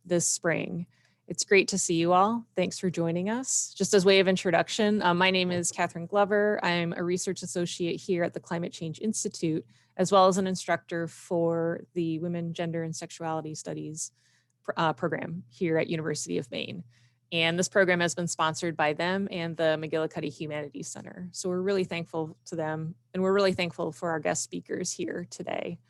this spring. It's great to see you all. Thanks for joining us. Just as way of introduction, my name is Catherine Glover. I'm a research associate here at the Climate Change Institute, as well as an instructor for the Women, Gender, and Sexuality Studies program here at University of Maine. And this program has been sponsored by them and the McGillicuddy Humanities Center. So we're really thankful to them, and we're really thankful for our guest speakers here today.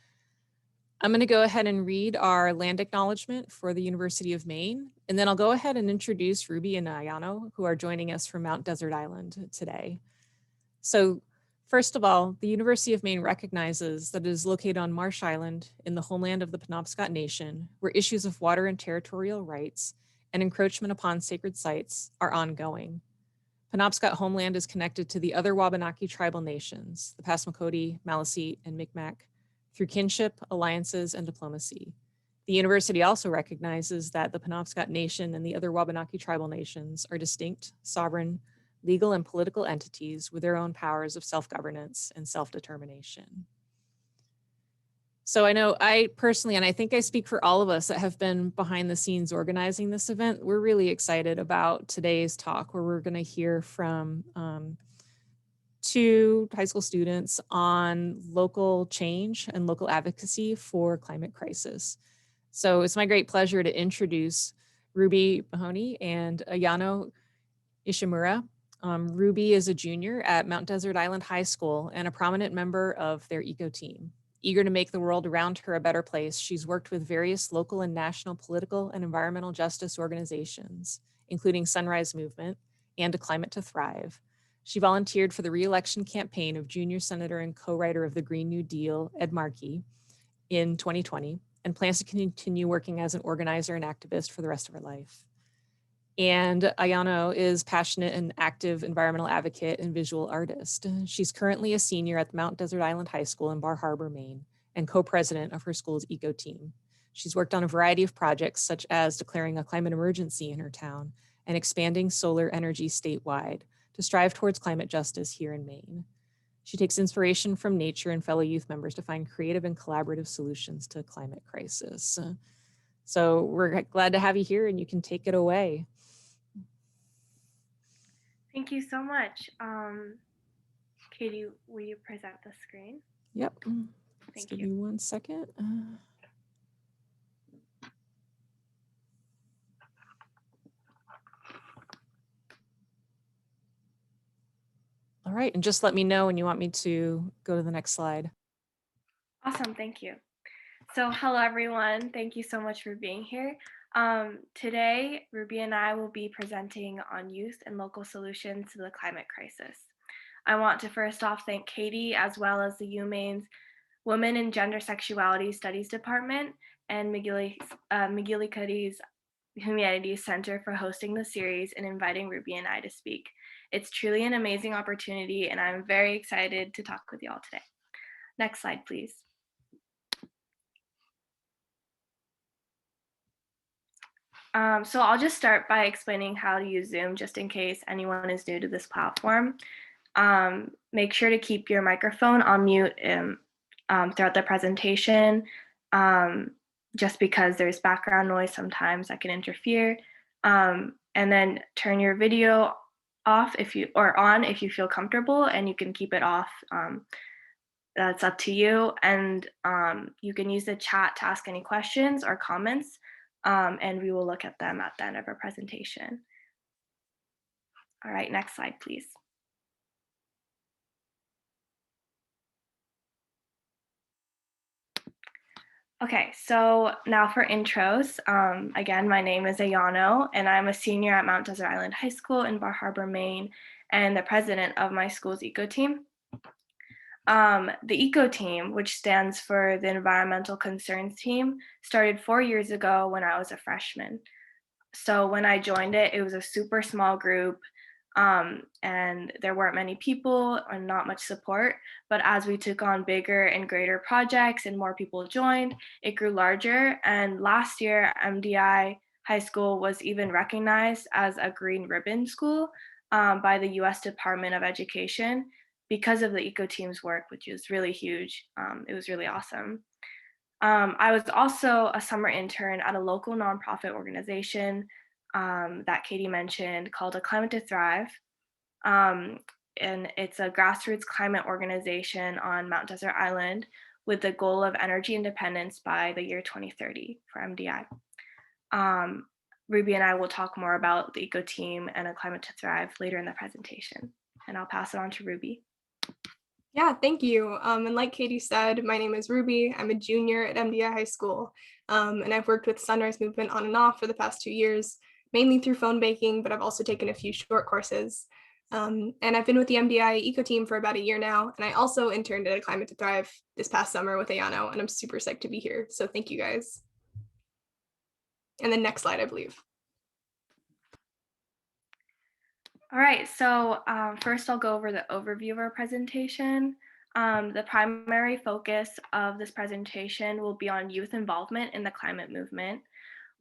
I'm going to go ahead and read our land acknowledgement for the University of Maine, and then I'll go ahead and introduce Ruby and Ayano, who are joining us from Mount Desert Island today. So first of all, the University of Maine recognizes that it is located on Marsh Island in the homeland of the Penobscot Nation, where issues of water and territorial rights and encroachment upon sacred sites are ongoing. Penobscot homeland is connected to the other Wabanaki tribal nations, the Passamaquoddy, Maliseet, and Micmac, through kinship, alliances, and diplomacy. The university also recognizes that the Penobscot Nation and the other Wabanaki tribal nations are distinct, sovereign, legal and political entities with their own powers of self-governance and self-determination. So I know I personally, and I think I speak for all of us that have been behind the scenes organizing this event, we're really excited about today's talk, where we're going to hear from two high school students on local change and local advocacy for climate crisis. So it's my great pleasure to introduce Ruby Mahoney and Ayano Ishimura. Ruby is a junior at Mount Desert Island High School and a prominent member of their eco team. Eager to make the world around her a better place, she's worked with various local and national political and environmental justice organizations, including Sunrise Movement and A Climate to Thrive. She volunteered for the re-election campaign of junior senator and co-writer of the Green New Deal, Ed Markey, in 2020, and plans to continue working as an organizer and activist for the rest of her life. And Ayano is passionate and active environmental advocate and visual artist. She's currently a senior at Mount Desert Island High School in Bar Harbor, Maine, and co-president of her school's eco team. She's worked on a variety of projects, such as declaring a climate emergency in her town and expanding solar energy statewide to strive towards climate justice here in Maine. She takes inspiration from nature and fellow youth members to find creative and collaborative solutions to climate crisis. So we're glad to have you here, and you can take it away. Thank you so much. Katie, will you present the screen? Yep. Thank Give you. me 1 second. All right, and just let me know when you want me to go to the next slide. Awesome, thank you. So hello everyone, thank you so much for being here. Today, Ruby and I will be presenting on youth and local solutions to the climate crisis. I want to first off thank Katie, as well as the UMaine's Women and Gender Sexuality Studies Department and McGillicuddy's Humanities Center for hosting the series and inviting Ruby and I to speak. It's truly an amazing opportunity, and I'm very excited to talk with you all today. Next slide, please. So I'll just start by explaining how to use Zoom, just in case anyone is new to this platform. Make sure to keep your microphone on mute throughout the presentation, just because there's background noise sometimes that can interfere. And then turn your video off on if you feel comfortable, and you can keep it off. That's up to you. And you can use the chat to ask any questions or comments, and we will look at them at the end of our presentation. All right, next slide, please. Okay, so now for intros. Again, my name is Ayano, and I'm a senior at Mount Desert Island High School in Bar Harbor, Maine, and the president of my school's eco team. The eco team, which stands for the Environmental Concerns Team, started 4 years ago when I was a freshman. So when I joined it, it was a super small group, and there weren't many people and not much support. But as we took on bigger and greater projects and more people joined, it grew larger. And last year, MDI High School was even recognized as a green ribbon school by the US Department of Education because of the eco team's work, which is really huge. It was really awesome. I was also a summer intern at a local nonprofit organization that Katie mentioned called A Climate to Thrive. Um, and it's a grassroots climate organization on Mount Desert Island with the goal of energy independence by the year 2030 for MDI. Ruby and I will talk more about the Eco Team and A Climate to Thrive later in the presentation. And I'll pass it on to Ruby. Yeah, thank you. And like Katie said, my name is Ruby. I'm a junior at MDI High School, and I've worked with Sunrise Movement on and off for the past 2 years, mainly through phone baking, but I've also taken a few short courses. And I've been with the MDI Eco Team for about a year now, and I also interned at A Climate to Thrive this past summer with Ayano, and I'm super psyched to be here. So thank you guys. And then next slide, I believe. All right, so first I'll go over the overview of our presentation. The primary focus of this presentation will be on youth involvement in the climate movement.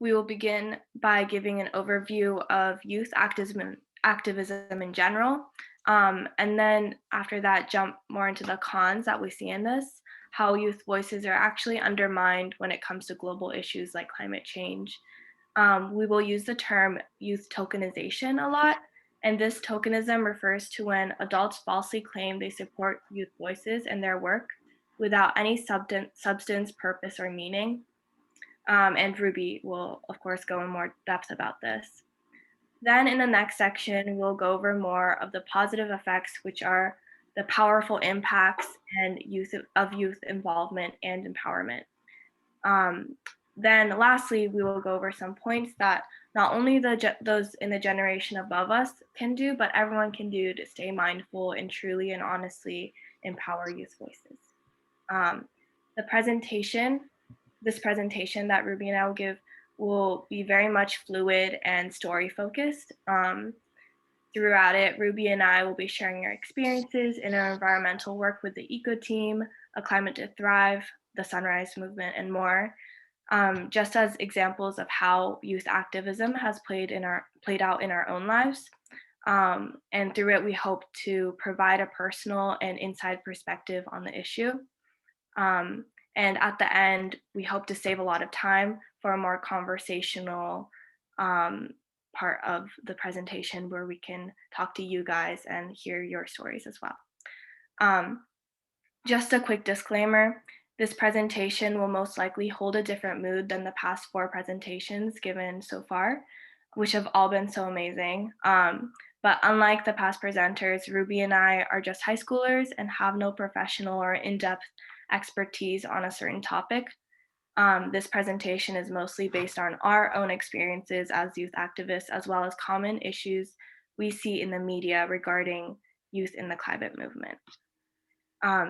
We will begin by giving an overview of youth activism in general, and then after that jump more into the cons that we see in this, how youth voices are actually undermined when it comes to global issues like climate change. We will use the term youth tokenization a lot, and this tokenism refers to when adults falsely claim they support youth voices and their work without any substance, purpose, or meaning. And Ruby will, of course, go in more depth about this. Then in the next section, we'll go over more of the positive effects, which are the powerful impacts and youth involvement and empowerment. Then lastly, we will go over some points that not only those in the generation above us can do, but everyone can do to stay mindful and truly and honestly empower youth voices. This presentation that Ruby and I will give will be very much fluid and story focused. Throughout it, Ruby and I will be sharing our experiences in our environmental work with the Eco Team, A Climate to Thrive, the Sunrise Movement, and more. Just as examples of how youth activism has played out in our own lives. And through it, we hope to provide a personal and inside perspective on the issue. And at the end, we hope to save a lot of time for a more conversational part of the presentation where we can talk to you guys and hear your stories as well. Just a quick disclaimer, this presentation will most likely hold a different mood than the past 4 presentations given so far, which have all been so amazing. But unlike the past presenters, Ruby and I are just high schoolers and have no professional or in-depth expertise on a certain topic. This presentation is mostly based on our own experiences as youth activists, as well as common issues we see in the media regarding youth in the climate movement.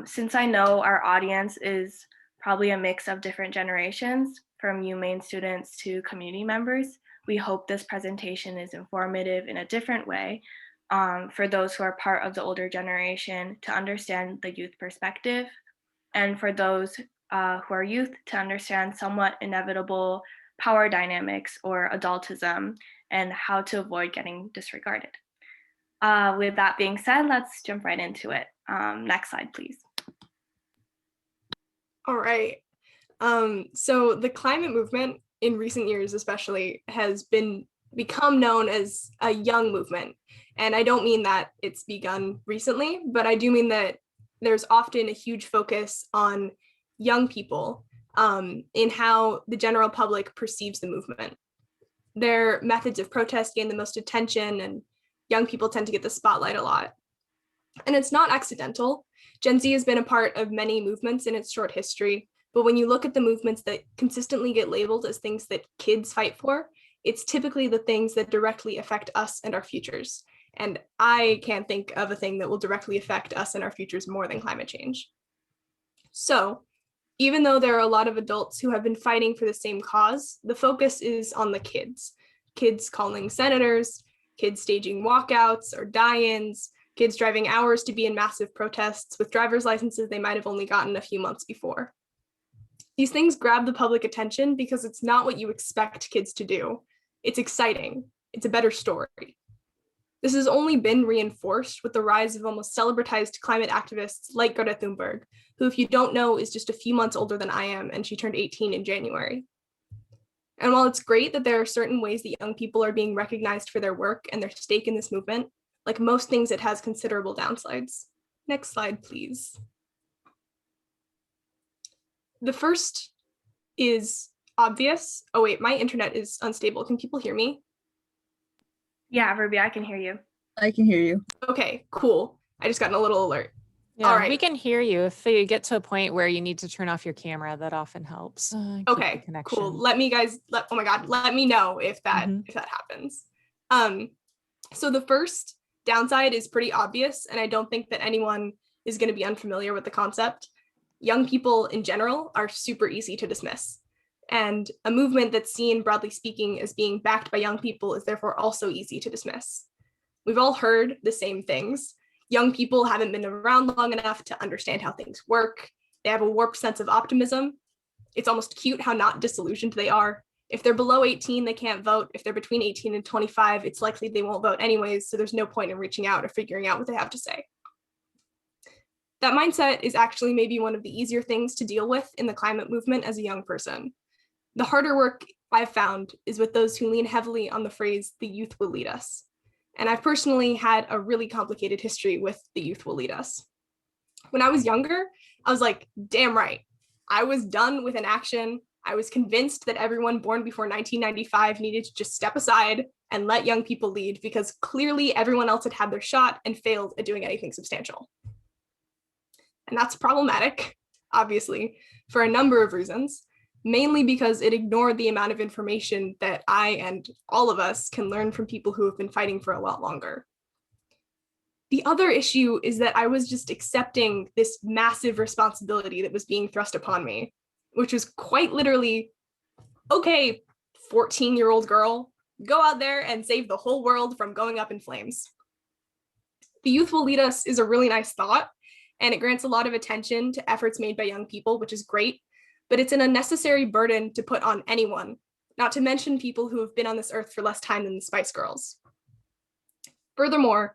Since I know our audience is probably a mix of different generations, from UMaine students to community members, we hope this presentation is informative in a different way for those who are part of the older generation to understand the youth perspective, and for those who are youth to understand somewhat inevitable power dynamics or adultism and how to avoid getting disregarded. With that being said, let's jump right into it. Next slide, please. All right. So the climate movement in recent years especially has become known as a young movement. And I don't mean that it's begun recently, but I do mean that there's often a huge focus on young people in how the general public perceives the movement. Their methods of protest gain the most attention, and young people tend to get the spotlight a lot. And it's not accidental. Gen Z has been a part of many movements in its short history, but when you look at the movements that consistently get labeled as things that kids fight for, it's typically the things that directly affect us and our futures. And I can't think of a thing that will directly affect us and our futures more than climate change. So, even though there are a lot of adults who have been fighting for the same cause, the focus is on the kids. Kids calling senators, kids staging walkouts or die-ins, kids driving hours to be in massive protests with driver's licenses they might have only gotten a few months before. These things grab the public attention because it's not what you expect kids to do. It's exciting. It's a better story. This has only been reinforced with the rise of almost celebratized climate activists like Greta Thunberg, who, if you don't know, is just a few months older than I am, and she turned 18 in January. And while it's great that there are certain ways that young people are being recognized for their work and their stake in this movement, like most things, it has considerable downsides. Next slide, please. The first is obvious. Oh wait, my internet is unstable. Can people hear me? Yeah, Ruby, I can hear you. I can hear you. Okay, cool. I just got a little alert. Yeah, All right. we can hear you. If you get to a point where you need to turn off your camera, that often helps. Keep the Okay, connection. cool. Let me know if that happens. So the first downside is pretty obvious, and I don't think that anyone is going to be unfamiliar with the concept. Young people in general are super easy to dismiss. And a movement that's seen, broadly speaking, as being backed by young people is therefore also easy to dismiss. We've all heard the same things. Young people haven't been around long enough to understand how things work. They have a warped sense of optimism. It's almost cute how not disillusioned they are. If they're below 18, they can't vote. If they're between 18 and 25, it's likely they won't vote anyways, so there's no point in reaching out or figuring out what they have to say. That mindset is actually maybe one of the easier things to deal with in the climate movement as a young person. The harder work I've found is with those who lean heavily on the phrase, the youth will lead us. And I've personally had a really complicated history with the youth will lead us. When I was younger, I was like, damn right. I was done with inaction. I was convinced that everyone born before 1995 needed to just step aside and let young people lead because clearly everyone else had had their shot and failed at doing anything substantial. And that's problematic, obviously, for a number of reasons, mainly because it ignored the amount of information that I and all of us can learn from people who have been fighting for a lot longer. The other issue is that I was just accepting this massive responsibility that was being thrust upon me, which was quite literally, okay, 14-year-old girl, go out there and save the whole world from going up in flames. The youth will lead us is a really nice thought, and it grants a lot of attention to efforts made by young people, which is great, but it's an unnecessary burden to put on anyone, not to mention people who have been on this earth for less time than the Spice Girls. Furthermore,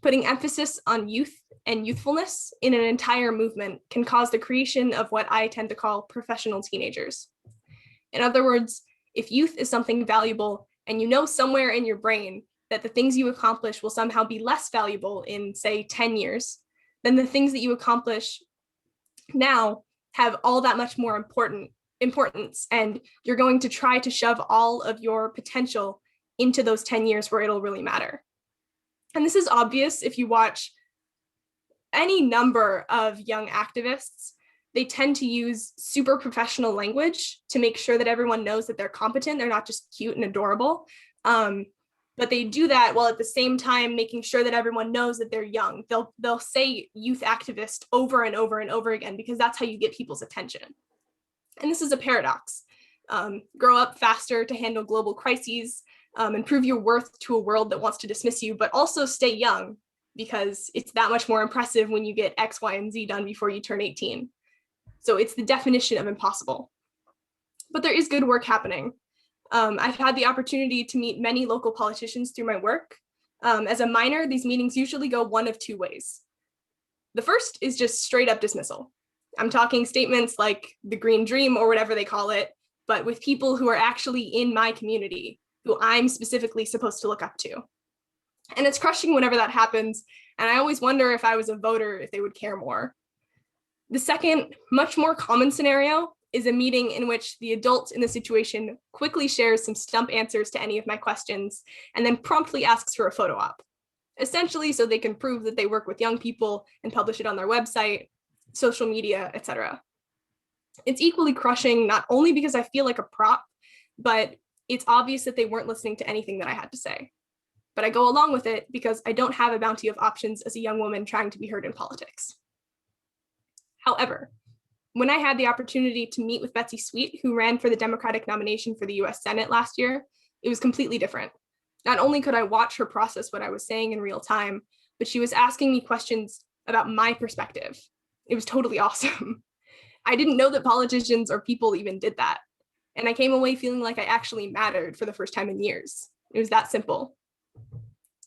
putting emphasis on youth and youthfulness in an entire movement can cause the creation of what I tend to call professional teenagers. In other words, if youth is something valuable and you know somewhere in your brain that the things you accomplish will somehow be less valuable in, say, 10 years, then the things that you accomplish now have all that much more importance, and you're going to try to shove all of your potential into those 10 years where it'll really matter. And this is obvious if you watch any number of young activists. They tend to use super professional language to make sure that everyone knows that they're competent. They're not just cute and adorable. But they do that while at the same time making sure that everyone knows that they're young. They'll say youth activist over and over and over again because that's how you get people's attention. And this is a paradox. Grow up faster to handle global crises and prove your worth to a world that wants to dismiss you, but also stay young because it's that much more impressive when you get X, Y, and Z done before you turn 18. So it's the definition of impossible. But there is good work happening. I've had the opportunity to meet many local politicians through my work. As a minor, these meetings usually go one of two ways. The first is just straight up dismissal. I'm talking statements like the Green Dream or whatever they call it, but with people who are actually in my community, who I'm specifically supposed to look up to. And it's crushing whenever that happens. And I always wonder if I was a voter, if they would care more. The second, much more common scenario is a meeting in which the adult in the situation quickly shares some stump answers to any of my questions and then promptly asks for a photo op, essentially so they can prove that they work with young people and publish it on their website, social media, etc. It's equally crushing, not only because I feel like a prop, but it's obvious that they weren't listening to anything that I had to say. But I go along with it because I don't have a bounty of options as a young woman trying to be heard in politics. However, when I had the opportunity to meet with Betsy Sweet, who ran for the Democratic nomination for the US Senate last year, it was completely different. Not only could I watch her process what I was saying in real time, but she was asking me questions about my perspective. It was totally awesome. I didn't know that politicians or people even did that. And I came away feeling like I actually mattered for the first time in years. It was that simple.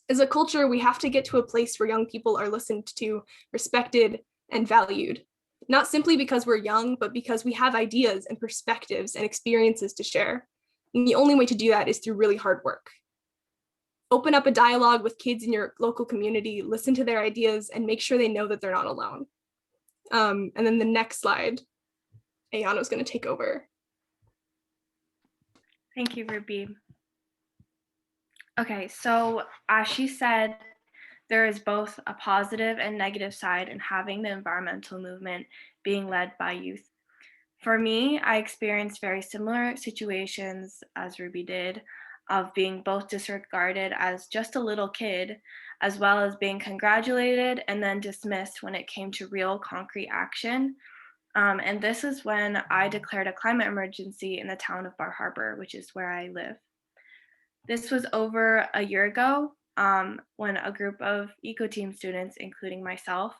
As a culture, we have to get to a place where young people are listened to, respected, and valued, not simply because we're young, but because we have ideas and perspectives and experiences to share. And the only way to do that is through really hard work. Open up a dialogue with kids in your local community, listen to their ideas, and make sure they know that they're not alone. And then the next slide, Ayano's going to take over. Thank you, Ruby. Okay, so as she said, there is both a positive and negative side in having the environmental movement being led by youth. For me, I experienced very similar situations as Ruby did, of being both disregarded as just a little kid, as well as being congratulated and then dismissed when it came to real concrete action. And this is when I declared a climate emergency in the town of Bar Harbor, which is where I live. This was over a year ago, when a group of eco team students, including myself,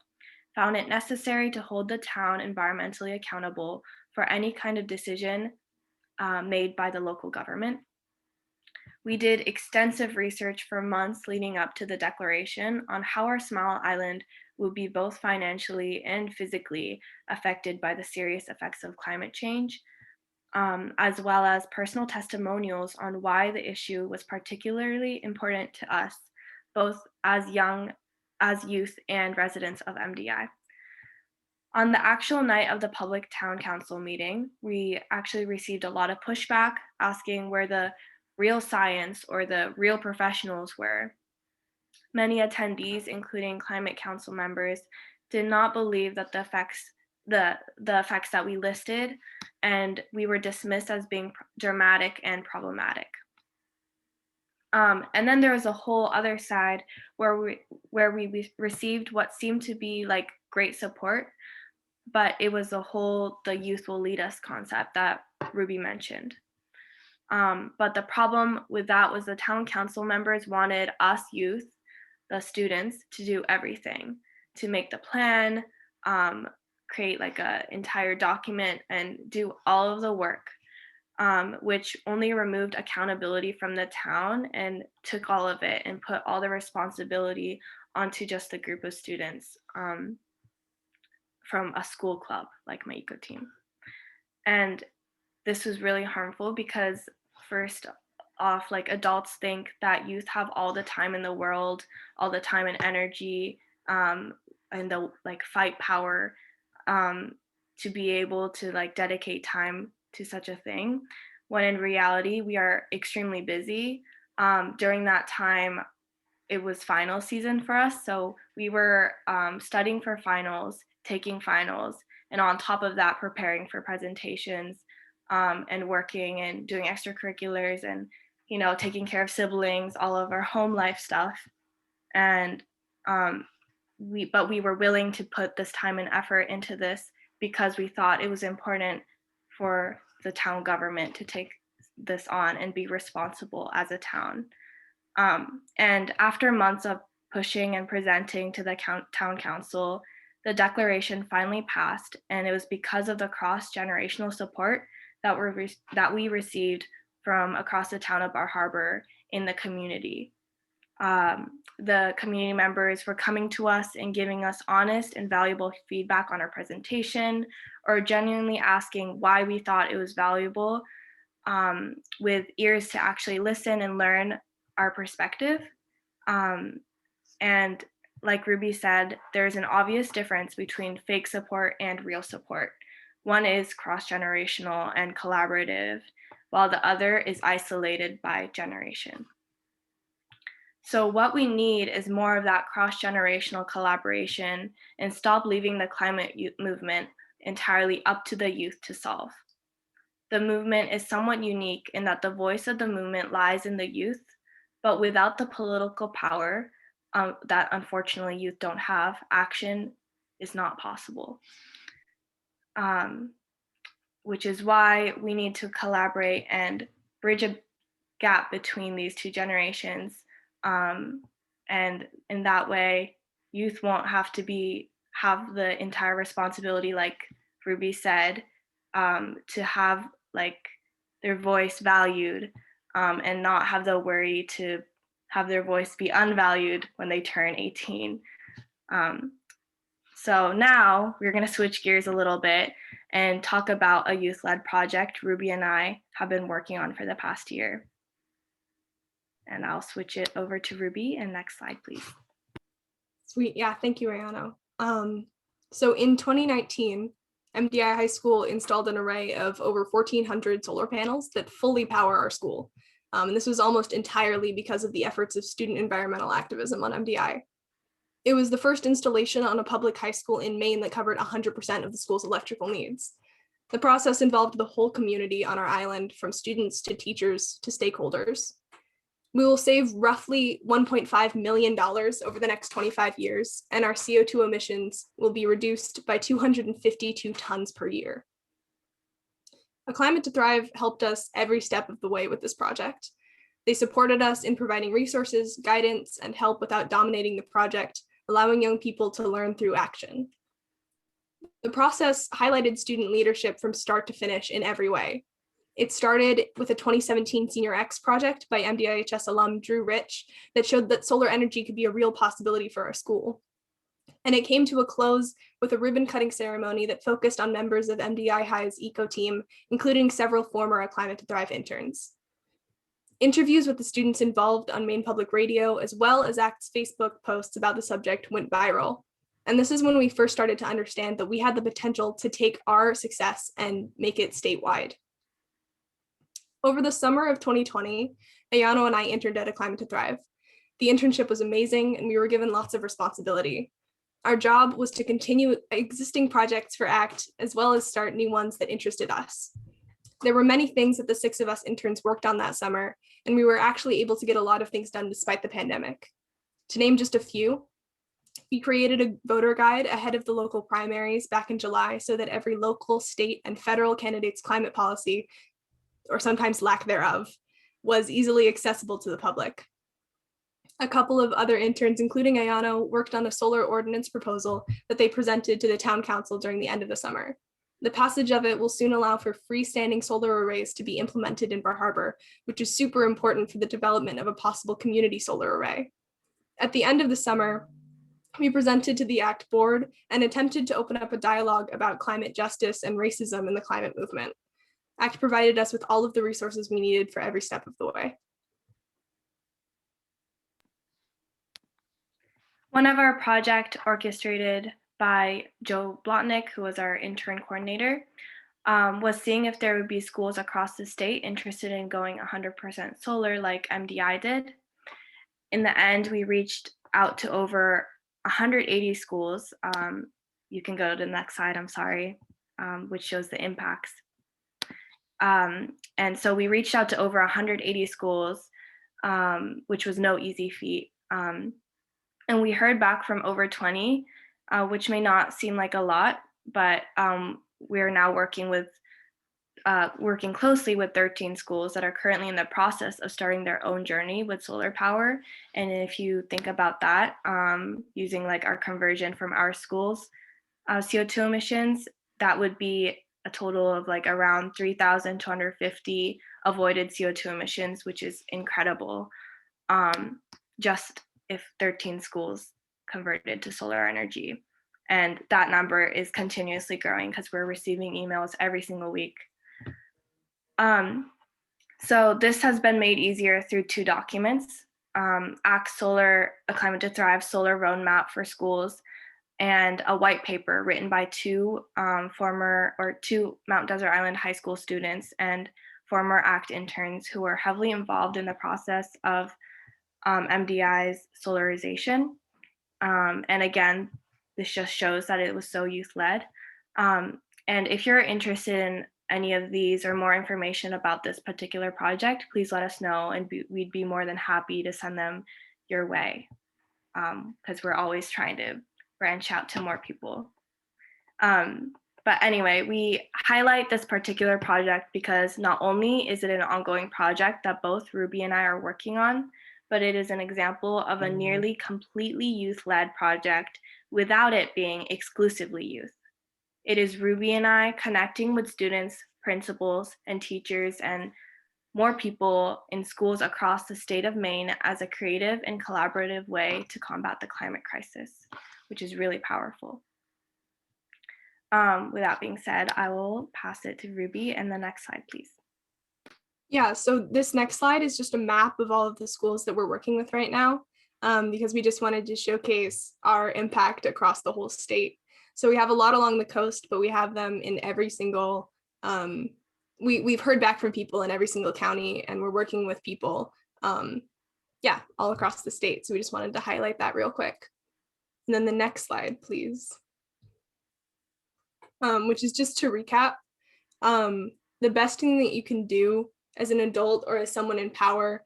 found it necessary to hold the town environmentally accountable for any kind of decision made by the local government. We did extensive research for months leading up to the declaration on how our small island would be both financially and physically affected by the serious effects of climate change, as well as personal testimonials on why the issue was particularly important to us, both as youth and residents of MDI. On the actual night of the public town council meeting, we actually received a lot of pushback asking where the real science or the real professionals were. Many attendees, including climate council members, did not believe that the effects that we listed, and we were dismissed as being dramatic and problematic. And then there was a whole other side where we received what seemed to be like great support, but it was the whole "the youth will lead us" concept that Ruby mentioned. But the problem with that was the town council members wanted us youth, the students, to do everything, to make the plan, create like an entire document, and do all of the work, which only removed accountability from the town and took all of it and put all the responsibility onto just a group of students from a school club like my eco team. And this was really harmful because first off, like, adults think that youth have all the time in the world, all the time and energy, and the like fight power to be able to like dedicate time to such a thing, when in reality we are extremely busy. During that time, it was final season for us, so we were studying for finals, taking finals, and on top of that preparing for presentations, and working and doing extracurriculars, and taking care of siblings, all of our home life stuff. And we were willing to put this time and effort into this because we thought it was important for the town government to take this on and be responsible as a town. And after months of pushing and presenting to the town council, the declaration finally passed, and it was because of the cross-generational support that we received from across the town of Bar Harbor in the community. The community members were coming to us and giving us honest and valuable feedback on our presentation, or genuinely asking why we thought it was valuable, with ears to actually listen and learn our perspective. And like Ruby said, there's an obvious difference between fake support and real support. One is cross-generational and collaborative, while the other is isolated by generation. So what we need is more of that cross-generational collaboration and stop leaving the climate movement entirely up to the youth to solve. The movement is somewhat unique in that the voice of the movement lies in the youth, but without the political power that unfortunately youth don't have, action is not possible. Which is why we need to collaborate and bridge a gap between these two generations. And in that way, youth won't have to have the entire responsibility, like Ruby said, to have like their voice valued, and not have the worry to have their voice be unvalued when they turn 18. So now we're going to switch gears a little bit and talk about a youth-led project Ruby and I have been working on for the past year. And I'll switch it over to Ruby. And next slide, please. Sweet. Yeah, thank you, Ayano. So in 2019, MDI High School installed an array of over 1,400 solar panels that fully power our school. And this was almost entirely because of the efforts of student environmental activism on MDI. It was the first installation on a public high school in Maine that covered 100% of the school's electrical needs. The process involved the whole community on our island, from students to teachers to stakeholders. We will save roughly $1.5 million over the next 25 years, and our CO2 emissions will be reduced by 252 tons per year. A Climate to Thrive helped us every step of the way with this project. They supported us in providing resources, guidance, and help without dominating the project, allowing young people to learn through action. The process highlighted student leadership from start to finish in every way. It started with a 2017 Senior X project by MDIHS alum Drew Rich that showed that solar energy could be a real possibility for our school. And it came to a close with a ribbon cutting ceremony that focused on members of MDI High's eco team, including several former A Climate to Thrive interns. Interviews with the students involved on Maine Public Radio, as well as ACT's Facebook posts about the subject, went viral. And this is when we first started to understand that we had the potential to take our success and make it statewide. Over the summer of 2020, Ayano and I interned at A Climate to Thrive. The internship was amazing, and we were given lots of responsibility. Our job was to continue existing projects for ACT, as well as start new ones that interested us. There were many things that the 6 of us interns worked on that summer, and we were actually able to get a lot of things done despite the pandemic. To name just a few, we created a voter guide ahead of the local primaries back in July so that every local, state, and federal candidate's climate policy, or sometimes lack thereof, was easily accessible to the public. A couple of other interns, including Ayano, worked on a solar ordinance proposal that they presented to the town council during the end of the summer. The passage of it will soon allow for freestanding solar arrays to be implemented in Bar Harbor, which is super important for the development of a possible community solar array. At the end of the summer, we presented to the ACT board and attempted to open up a dialogue about climate justice and racism in the climate movement. ACT provided us with all of the resources we needed for every step of the way. One of our projects orchestrated by Joe Blotnick, who was our intern coordinator, was seeing if there would be schools across the state interested in going 100% solar like MDI did. In the end, we reached out to over 180 schools. You can go to the next slide, I'm sorry, which shows the impacts. And so we reached out to over 180 schools, which was no easy feat. And we heard back from over 20, which may not seem like a lot, but we're now working closely with 13 schools that are currently in the process of starting their own journey with solar power. And if you think about that, using like our conversion from our schools' CO2 emissions, that would be a total of like around 3,250 avoided CO2 emissions, which is incredible. Just if 13 schools converted to solar energy. And that number is continuously growing because we're receiving emails every single week. So this has been made easier through 2 documents, ACT Solar, A Climate to Thrive Solar Roadmap for Schools, and a white paper written by 2 Mount Desert Island High School students and former ACT interns who were heavily involved in the process of MDI's solarization. And again, this just shows that it was so youth-led. And if you're interested in any of these or more information about this particular project, please let us know, and we'd be more than happy to send them your way, because we're always trying to branch out to more people. But anyway, we highlight this particular project because not only is it an ongoing project that both Ruby and I are working on, but it is an example of a nearly completely youth-led project without it being exclusively youth. It is Ruby and I connecting with students, principals, and teachers, and more people in schools across the state of Maine as a creative and collaborative way to combat the climate crisis, which is really powerful. With that being said, I will pass it to Ruby, and the next slide, please. Yeah, so this next slide is just a map of all of the schools that we're working with right now, because we just wanted to showcase our impact across the whole state. So we have a lot along the coast, but we have them in every single, we've heard back from people in every single county, and we're working with people, yeah, all across the state. So we just wanted to highlight that real quick. And then the next slide, please. Which is just to recap, the best thing that you can do as an adult or as someone in power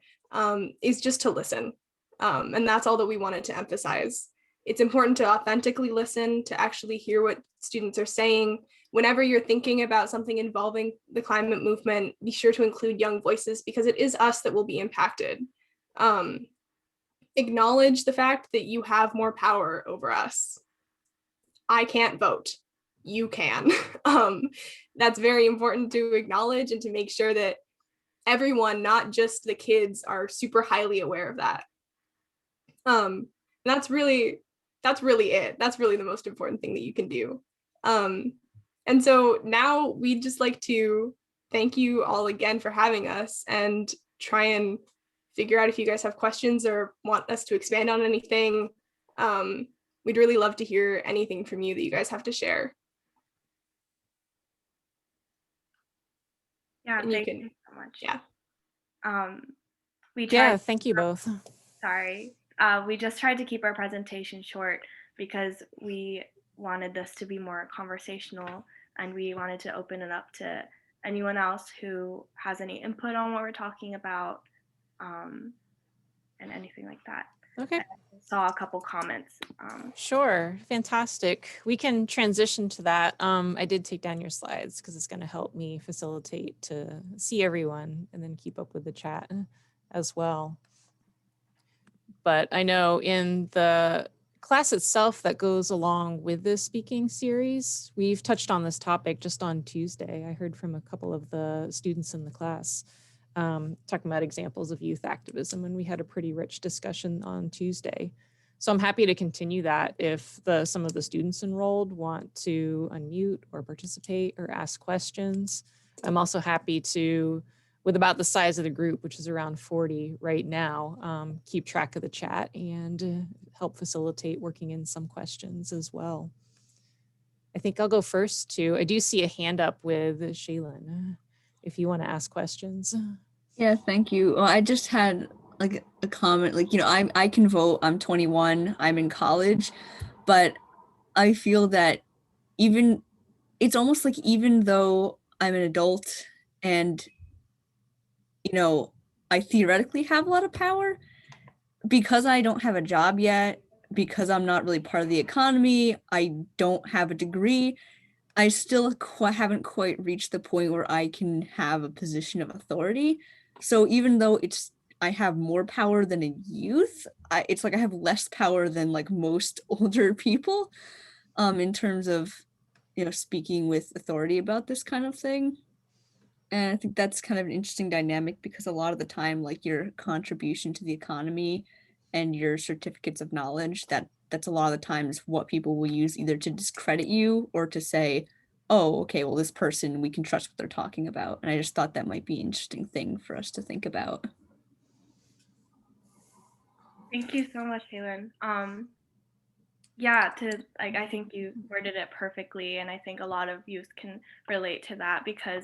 is just to listen. And that's all that we wanted to emphasize. It's important to authentically listen, to actually hear what students are saying. Whenever you're thinking about something involving the climate movement, be sure to include young voices, because it is us that will be impacted. Acknowledge the fact that you have more power over us. I can't vote. You can. That's very important to acknowledge, and to make sure that everyone, not just the kids, are super highly aware of that. That's really it. That's really the most important thing that you can do. And so now we'd just like to thank you all again for having us, and try and figure out if you guys have questions or want us to expand on anything. We'd really love to hear anything from you that you guys have to share. Yeah, And thank you so much. Yeah. Thank you both. Sorry. We just tried to keep our presentation short because we wanted this to be more conversational, and we wanted to open it up to anyone else who has any input on what we're talking about, and anything like that. Okay. I saw a couple comments. Sure, fantastic. We can transition to that. I did take down your slides because it's going to help me facilitate to see everyone and then keep up with the chat as well. But I know in the class itself that goes along with this speaking series, we've touched on this topic just on Tuesday. I heard from a couple of the students in the class talking about examples of youth activism, and we had a pretty rich discussion on Tuesday. So I'm happy to continue that if some of the students enrolled want to unmute or participate or ask questions. I'm also happy to, with about the size of the group, which is around 40 right now, keep track of the chat and help facilitate working in some questions as well. I think I'll go first too. I do see a hand up with Shaylin, if you want to ask questions. Yeah, thank you. Well, I just had like a comment, like, I can vote, I'm 21, I'm in college, but I feel that it's almost like even though I'm an adult and, I theoretically have a lot of power, because I don't have a job yet, because I'm not really part of the economy, I don't have a degree, I still haven't quite reached the point where I can have a position of authority. So even though I have more power than a youth, it's like I have less power than like most older people, in terms of, speaking with authority about this kind of thing. And I think that's kind of an interesting dynamic, because a lot of the time, like, your contribution to the economy and your certificates of knowledge, that's a lot of the times what people will use either to discredit you or to say, oh, okay, well, this person, we can trust what they're talking about. And I just thought that might be an interesting thing for us to think about. Thank you so much, Halen. Yeah, I think you worded it perfectly, and I think a lot of youth can relate to that, because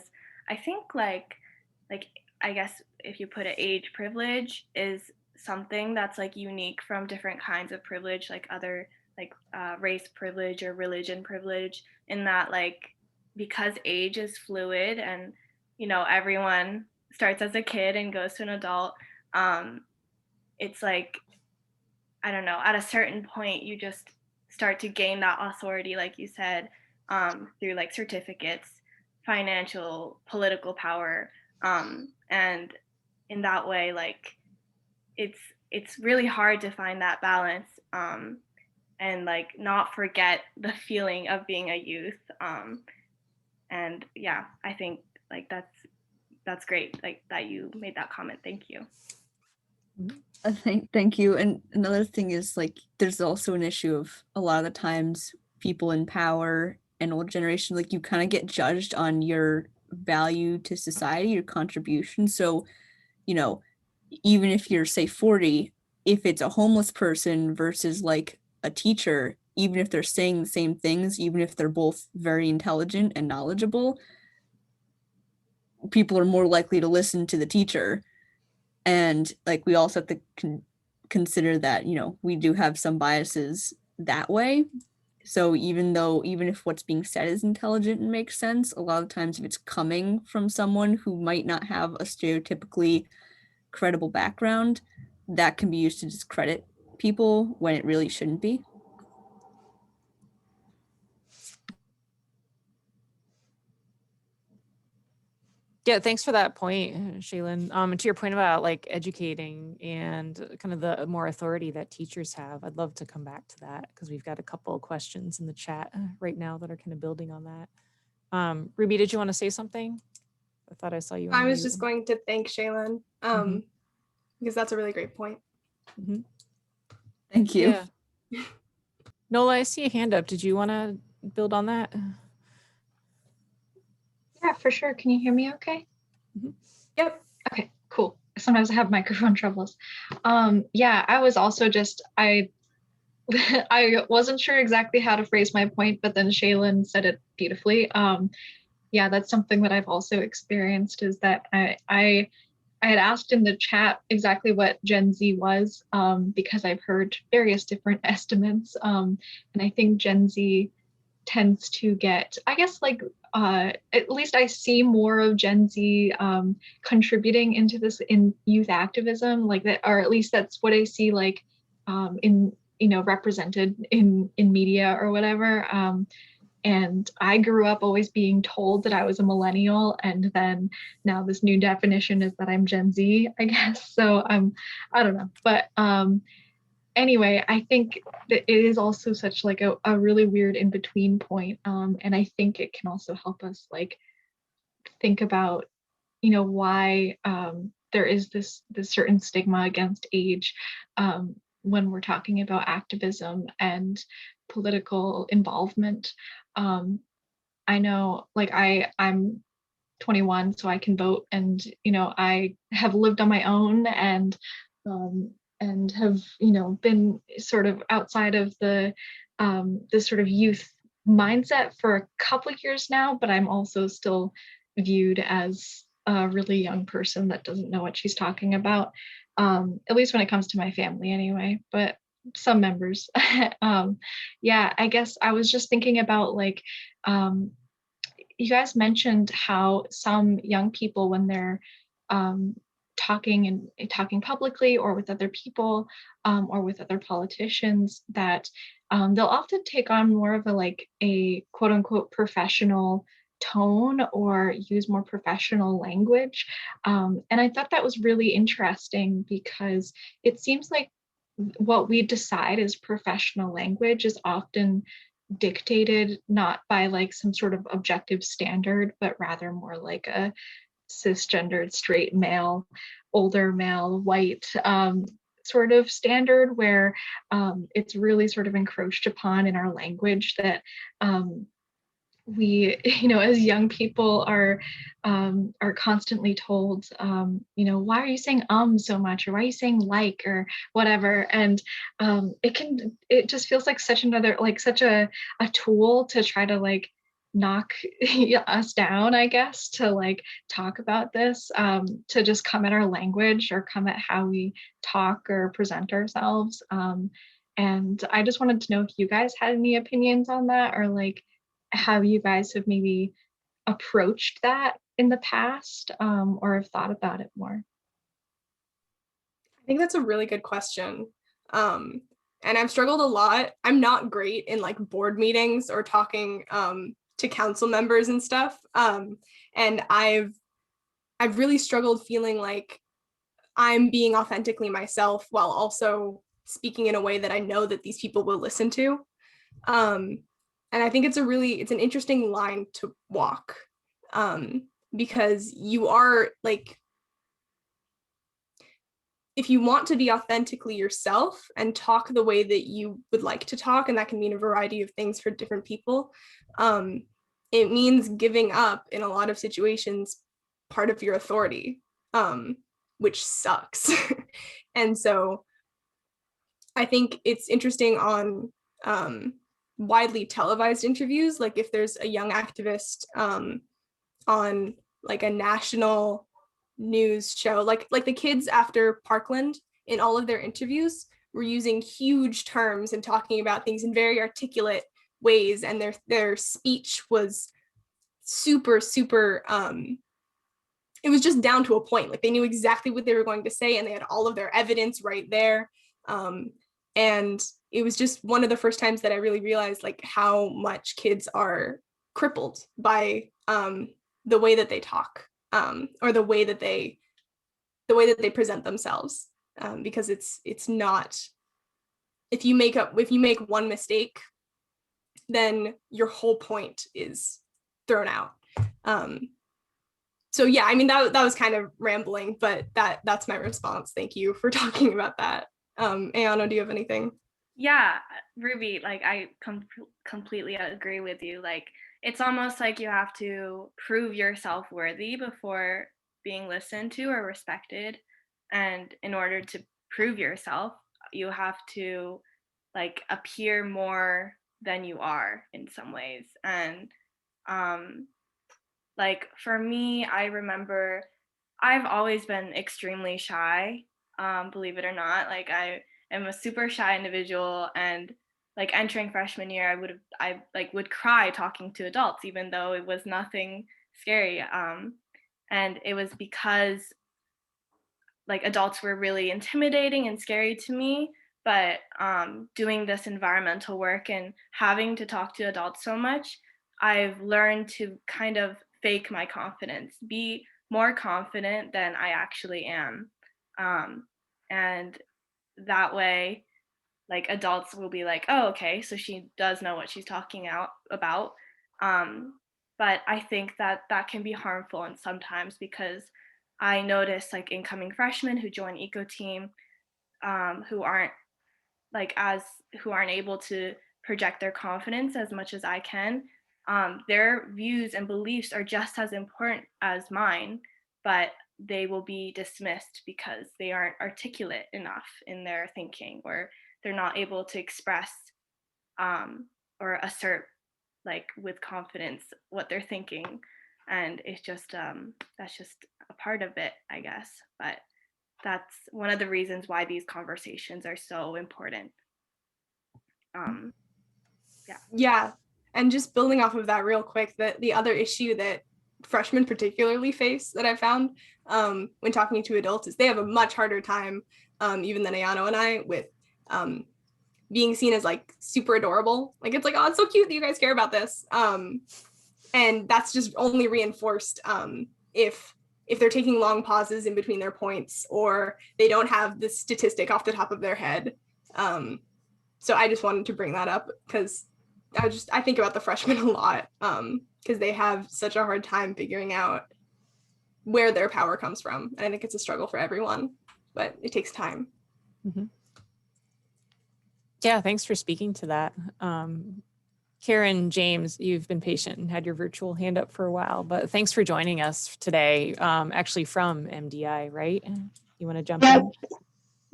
I think like I guess if you put it, age privilege is something that's like unique from different kinds of privilege, like other race privilege or religion privilege, in that like because age is fluid and everyone starts as a kid and goes to an adult, it's like, I don't know, at a certain point you just start to gain that authority, like you said, through like certificates, financial, political power, and in that way, like it's really hard to find that balance, and like not forget the feeling of being a youth, and yeah, I think like that's that's great, like that you made that comment. Thank you. Thank you. And another thing is like there's also an issue of a lot of the times people in power and old generation, like you kind of get judged on your value to society, your contribution. So, you know, even if you're say 40, if it's a homeless person versus like a teacher, even if they're saying the same things, even if they're both very intelligent and knowledgeable, people are more likely to listen to the teacher. And like we also have to consider that, you know, we do have some biases that way. So even if what's being said is intelligent and makes sense, a lot of times if it's coming from someone who might not have a stereotypically credible background, that can be used to discredit people when it really shouldn't be. Yeah, thanks for that point, Shaylin. And to your point about like educating and kind of the more authority that teachers have, I'd love to come back to that because we've got a couple of questions in the chat right now that are kind of building on that. Ruby, did you want to say something? I thought I saw you. I was just going to thank Shaylin because that's a really great point. Thank you. Yeah. Nola, I see a hand up. Did you want to build on that? Yeah, for sure. Can you hear me okay? Yep. Okay, cool. Sometimes I have microphone troubles. Yeah, I was also just, I wasn't sure exactly how to phrase my point, but then Shaylin said it beautifully. Yeah, that's something that I've also experienced is that I had asked in the chat exactly what Gen Z was because I've heard various different estimates. And I think Gen Z tends to get, I guess, like, at least I see more of Gen Z contributing into this in youth activism, like that, or at least that's what I see, like, in, you know, represented in media or whatever. And I grew up always being told that I was a millennial, and then now this new definition is that I'm Gen Z, I guess. So I don't know, but anyway, I think that it is also such like a really weird in-between point. And I think it can also help us like think about, you know, why there is this certain stigma against age when we're talking about activism and political involvement. I know, like I'm 21, so I can vote, and you know, I have lived on my own and have, you know, been sort of outside of the this sort of youth mindset for a couple of years now, but I'm also still viewed as a really young person that doesn't know what she's talking about, at least when it comes to my family anyway, but some members. Yeah, I guess I was just thinking about like, you guys mentioned how some young people, when they're talking publicly or with other people or with other politicians, that they'll often take on more of a like a quote unquote professional tone or use more professional language. And I thought that was really interesting because it seems like what we decide as professional language is often dictated not by like some sort of objective standard, but rather more like a cisgendered straight male, older male, white sort of standard where it's really sort of encroached upon in our language that we, you know, as young people are constantly told, you know, why are you saying so much, or why are you saying like, or whatever, and it just feels like such a tool to try to like knock us down, I guess, to like talk about this, to just come at our language or come at how we talk or present ourselves. And I just wanted to know if you guys had any opinions on that, or like how you guys have maybe approached that in the past, or have thought about it more. I think that's a really good question. And I've struggled a lot. I'm not great in like board meetings or talking to council members and stuff. And I've really struggled feeling like I'm being authentically myself while also speaking in a way that I know that these people will listen to. And I think it's an interesting line to walk. because you are like, if you want to be authentically yourself and talk the way that you would like to talk, and that can mean a variety of things for different people, it means giving up in a lot of situations part of your authority, which sucks. And so I think it's interesting on widely televised interviews, like if there's a young activist on like a national news show, like the kids after Parkland, in all of their interviews were using huge terms and talking about things in very articulate ways, and their speech was super it was just down to a point. Like they knew exactly what they were going to say, and they had all of their evidence right there. And it was just one of the first times that I really realized like how much kids are crippled by the way that they talk, or the way that they present themselves, because it's not, if you make one mistake, then your whole point is thrown out. So yeah, I mean that was kind of rambling, but that's my response. Thank you for talking about that. Ayano, do you have anything? Yeah, Ruby, like I completely agree with you. Like it's almost like you have to prove yourself worthy before being listened to or respected. And in order to prove yourself, you have to like appear more than you are in some ways. And like for me, I remember I've always been extremely shy, believe it or not. Like I am a super shy individual, and like entering freshman year, I would cry talking to adults, even though it was nothing scary. And it was because like adults were really intimidating and scary to me. But doing this environmental work and having to talk to adults so much, I've learned to kind of fake my confidence, be more confident than I actually am. And that way, like adults will be like, oh, okay, so she does know what she's talking about. But I think that can be harmful, and sometimes because I notice like incoming freshmen who join Eco Team, who aren't able to project their confidence as much as I can. Their views and beliefs are just as important as mine, but they will be dismissed because they aren't articulate enough in their thinking, or they're not able to express or assert like with confidence what they're thinking. And it's just that's just a part of it, I guess. But that's one of the reasons why these conversations are so important. Yeah, and just building off of that real quick, that the other issue that freshmen particularly face that I found when talking to adults is they have a much harder time, even than Ayano and I, with being seen as like super adorable. Like it's like, oh, it's so cute that you guys care about this. And that's just only reinforced if they're taking long pauses in between their points, or they don't have the statistic off the top of their head. So I just wanted to bring that up because I think about the freshmen a lot, because they have such a hard time figuring out where their power comes from. And I think it's a struggle for everyone, but it takes time. Mm-hmm. Yeah, thanks for speaking to that. Karen, James, you've been patient and had your virtual hand up for a while, but thanks for joining us today, actually from MDI, right? You want to jump in?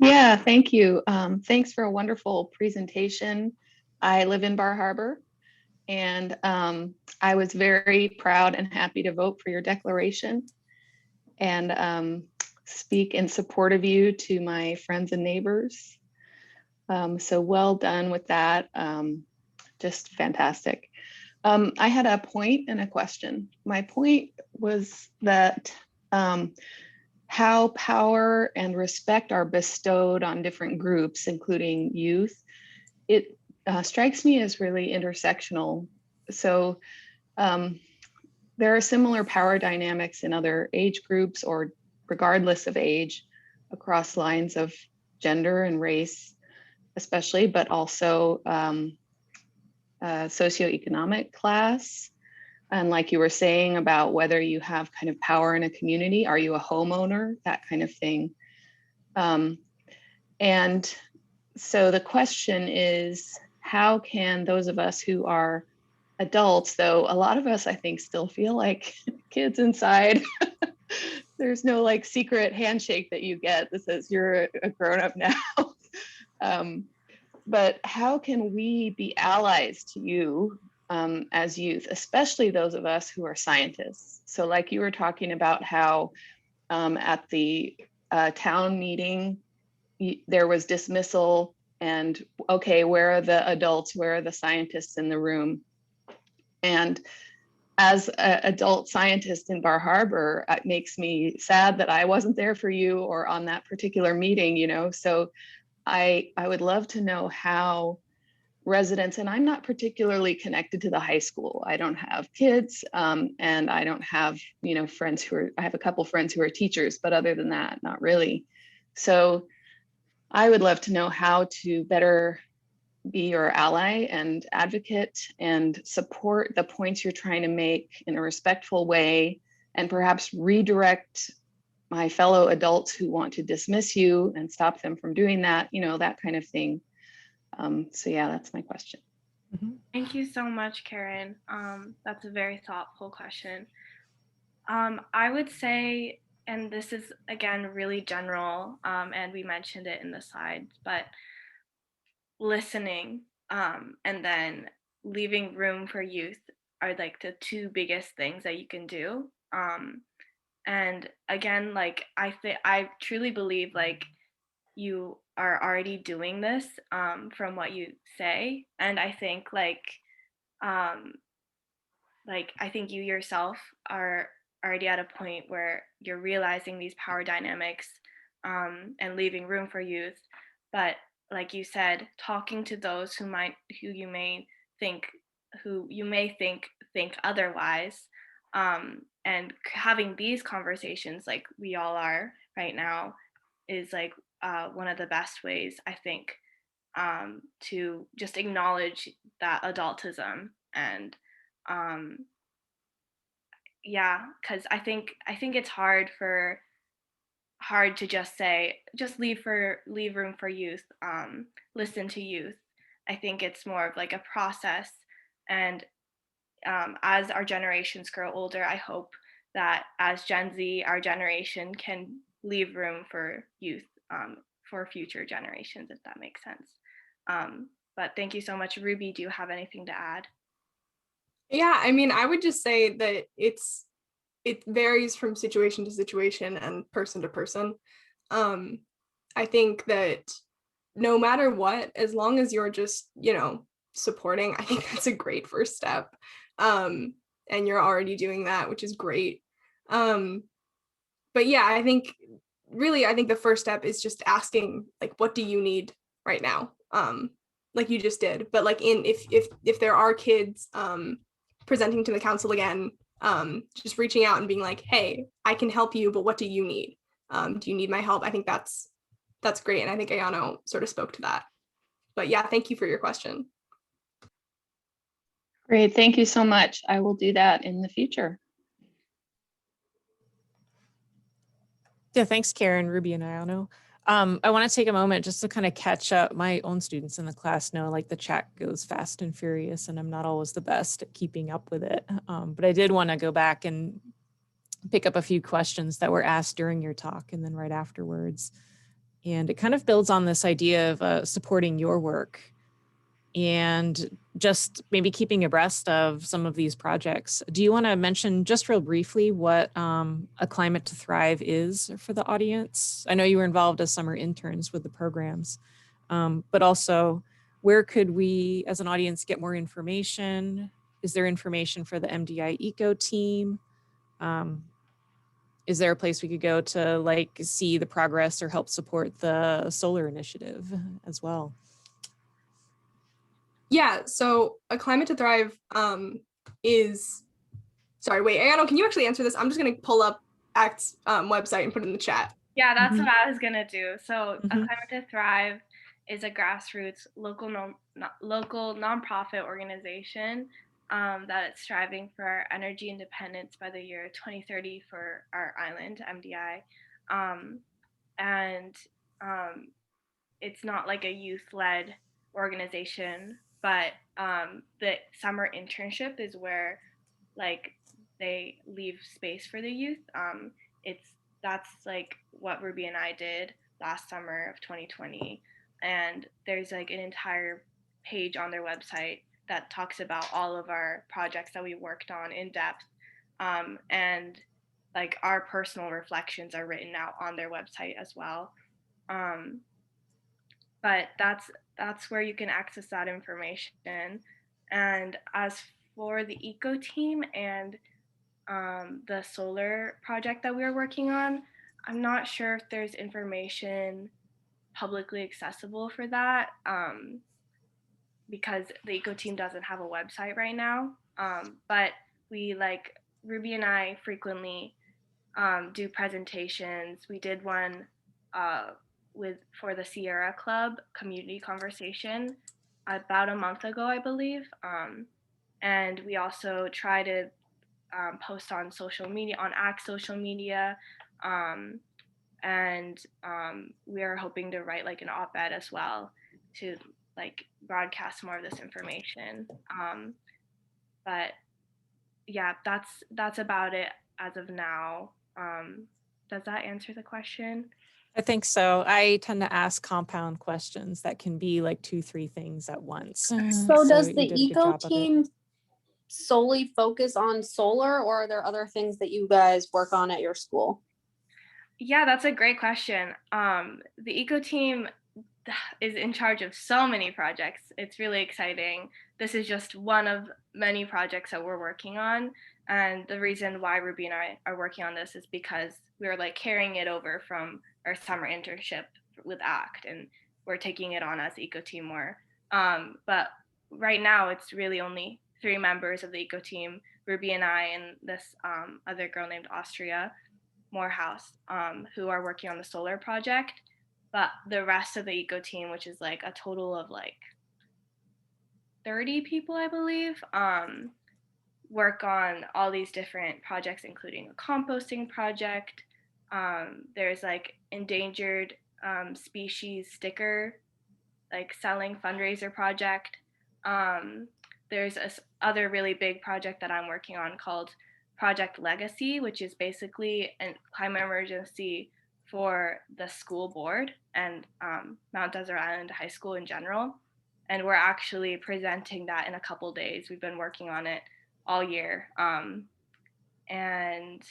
Yeah, thank you. Thanks for a wonderful presentation. I live in Bar Harbor, and I was very proud and happy to vote for your declaration and speak in support of you to my friends and neighbors. So well done with that. Just fantastic. I had a point and a question. My point was that how power and respect are bestowed on different groups, including youth, it strikes me as really intersectional. So there are similar power dynamics in other age groups, or regardless of age, across lines of gender and race, especially, but also socioeconomic class. And like you were saying about whether you have kind of power in a community, are you a homeowner, that kind of thing. And so the question is, how can those of us who are adults, though a lot of us, I think, still feel like kids inside. There's no like secret handshake that you get that says you're a grown-up now. But how can we be allies to you as youth, especially those of us who are scientists? So like you were talking about how at the town meeting, there was dismissal and, okay, where are the adults? Where are the scientists in the room? And as an adult scientist in Bar Harbor, it makes me sad that I wasn't there for you or on that particular meeting, you know? So I would love to know how residents, and I'm not particularly connected to the high school. I don't have kids and I don't have, you know, friends who are, I have a couple friends who are teachers, but other than that, not really. So I would love to know how to better be your ally and advocate and support the points you're trying to make in a respectful way, and perhaps redirect my fellow adults who want to dismiss you and stop them from doing that, you know, that kind of thing. So yeah, that's my question. Thank you so much, Karen. That's a very thoughtful question. I would say, and this is again really general, and we mentioned it in the slides, but listening and then leaving room for youth are like the two biggest things that you can do. And again, like I truly believe like you are already doing this from what you say, and I think I think you yourself are already at a point where you're realizing these power dynamics and leaving room for youth. But like you said, talking to those who you may think think otherwise, and having these conversations like we all are right now is like one of the best ways, I think, to just acknowledge that adultism. And yeah, because I think it's hard to just say leave room for youth, listen to youth. I think it's more of like a process, and as our generations grow older, I hope that as Gen Z, our generation can leave room for youth, for future generations, if that makes sense. But thank you so much. Ruby, do you have anything to add? Yeah, I mean, I would just say that it varies from situation to situation and person to person. I think that no matter what, as long as you're just, you know, supporting, I think that's a great first step. And you're already doing that, which is great. But yeah, I think the first step is just asking, like, what do you need right now? Like you just did. But like if there are kids presenting to the council again, just reaching out and being like, hey, I can help you, but what do you need? Do you need my help? I think that's great. And I think Ayano sort of spoke to that. But yeah, thank you for your question. Great, thank you so much. I will do that in the future. Yeah, thanks, Karen, Ruby, and Ayano. I want to take a moment just to kind of catch up. My own students in the class know like the chat goes fast and furious, and I'm not always the best at keeping up with it. But I did want to go back and pick up a few questions that were asked during your talk and then right afterwards. And it kind of builds on this idea of supporting your work and just maybe keeping abreast of some of these projects. Do you want to mention just real briefly what A Climate to Thrive is for the audience? I know you were involved as summer interns with the programs, but also where could we as an audience get more information? Is there information for the MDI Eco team? Is there a place we could go to like see the progress or help support the solar initiative as well? Yeah, so A Climate to Thrive is, sorry, wait, Ayano, can you actually answer this? I'm just going to pull up ACT's website and put it in the chat. Yeah, that's what I was going to do. So A Climate to Thrive is a grassroots local nonprofit organization that it's striving for energy independence by the year 2030 for our island, MDI. And it's not like a youth-led organization, but the summer internship is where like they leave space for the youth. That's like what Ruby and I did last summer of 2020, and there's like an entire page on their website that talks about all of our projects that we worked on in depth, and like our personal reflections are written out on their website as well. But that's where you can access that information. And as for the eco team and the solar project that we are working on, I'm not sure if there's information publicly accessible for that, because the eco team doesn't have a website right now. But we, like Ruby and I, frequently do presentations. We did one for the Sierra Club community conversation about a month ago, I believe. And we also try to post on social media, on ACT social media. And we are hoping to write like an op-ed as well to like broadcast more of this information. But yeah, that's about it as of now. Does that answer the question? I think so. I tend to ask compound questions that can be like 2-3 things at once. So does you the did a good eco job of it. team solely focus on solar, or are there other things that you guys work on at your school? Yeah, that's a great question. The eco team is in charge of so many projects. It's really exciting. This is just one of many projects that we're working on. And the reason why Ruby and I are working on this is because we're like carrying it over from our summer internship with ACT, and we're taking it on as eco team more. But right now it's really only 3 members of the eco team, Ruby and I, and this other girl named Austria Morehouse, who are working on the solar project. But the rest of the eco team, which is like a total of like 30 people, I believe, work on all these different projects, including a composting project. There's like endangered species sticker, like selling fundraiser project. There's this other really big project that I'm working on called Project Legacy, which is basically a climate emergency for the school board and Mount Desert Island High School in general. And we're actually presenting that in a couple days. We've been working on it all year. And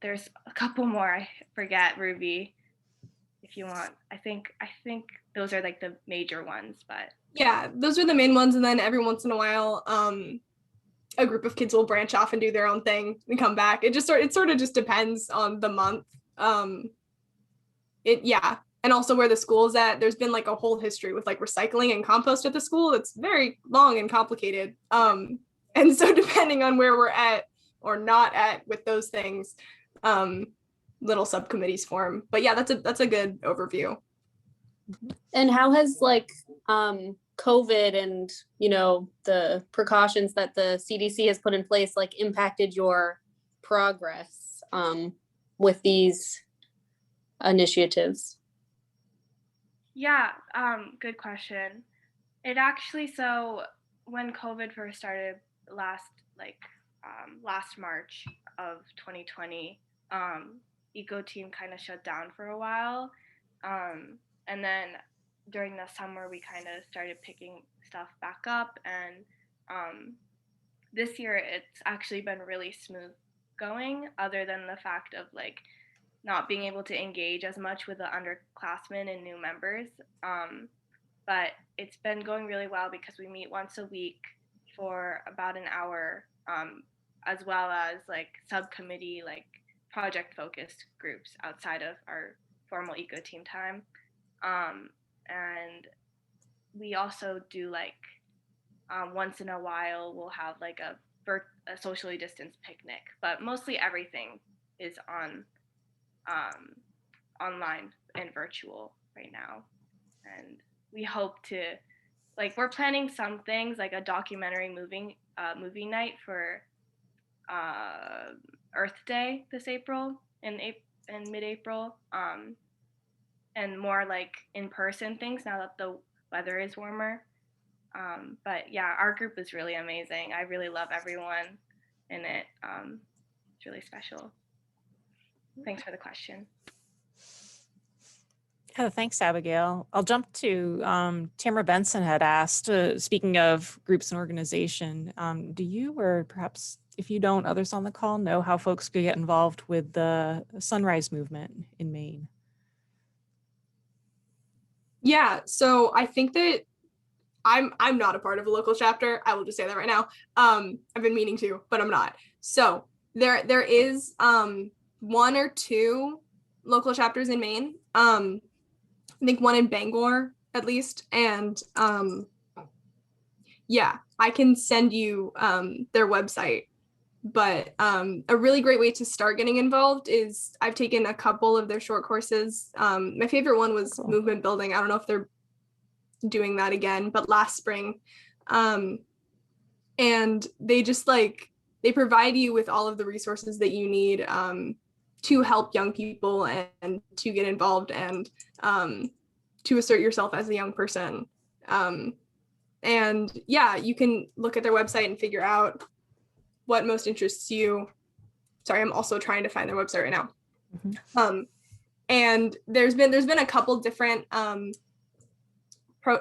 there's a couple more, I forget, Ruby, if you want. I think those are like the major ones, but. Yeah, those are the main ones. And then every once in a while, a group of kids will branch off and do their own thing and come back. It sort of just depends on the month. And also where the school is at. There's been like a whole history with like recycling and compost at the school. It's very long and complicated. And so depending on where we're at or not at with those things, little subcommittees form. But yeah, that's a good overview. And how has like COVID and, you know, the precautions that the CDC has put in place like impacted your progress with these initiatives? Yeah, good question. It actually, so when COVID first started last March of 2020, eco team kind of shut down for a while. And then during the summer, we kind of started picking stuff back up. And this year, it's actually been really smooth going, other than the fact of like not being able to engage as much with the underclassmen and new members. But it's been going really well because we meet once a week for about an hour, as well as like subcommittee, like project focused groups outside of our formal eco team time. And we also do like once in a while we'll have like a socially distanced picnic, but mostly everything is on online and virtual right now. And we hope to like we're planning some things like a documentary movie night for Earth Day this April in mid-April, and more like in-person things now that the weather is warmer. But yeah, our group is really amazing. I really love everyone in it. It's really special. Thanks for the question. Oh, thanks, Abigail. I'll jump to Tamara Benson had asked, speaking of groups and organization, do you, or perhaps if you don't, others on the call, know how folks could get involved with the Sunrise movement in Maine? Yeah, so I think that I'm not a part of a local chapter. I will just say that right now. I've been meaning to, but I'm not. So there is one or two local chapters in Maine. I think one in Bangor at least, and yeah, I can send you their website. But a really great way to start getting involved is I've taken a couple of their short courses. My favorite one was Cool. movement building. I don't know if they're doing that again, but last spring. And they just they provide you with all of the resources that you need to help young people and to get involved and to assert yourself as a young person. And yeah, you can look at their website and figure out what most interests you. Sorry, I'm also trying to find their website right now. Mm-hmm. And there's been a couple different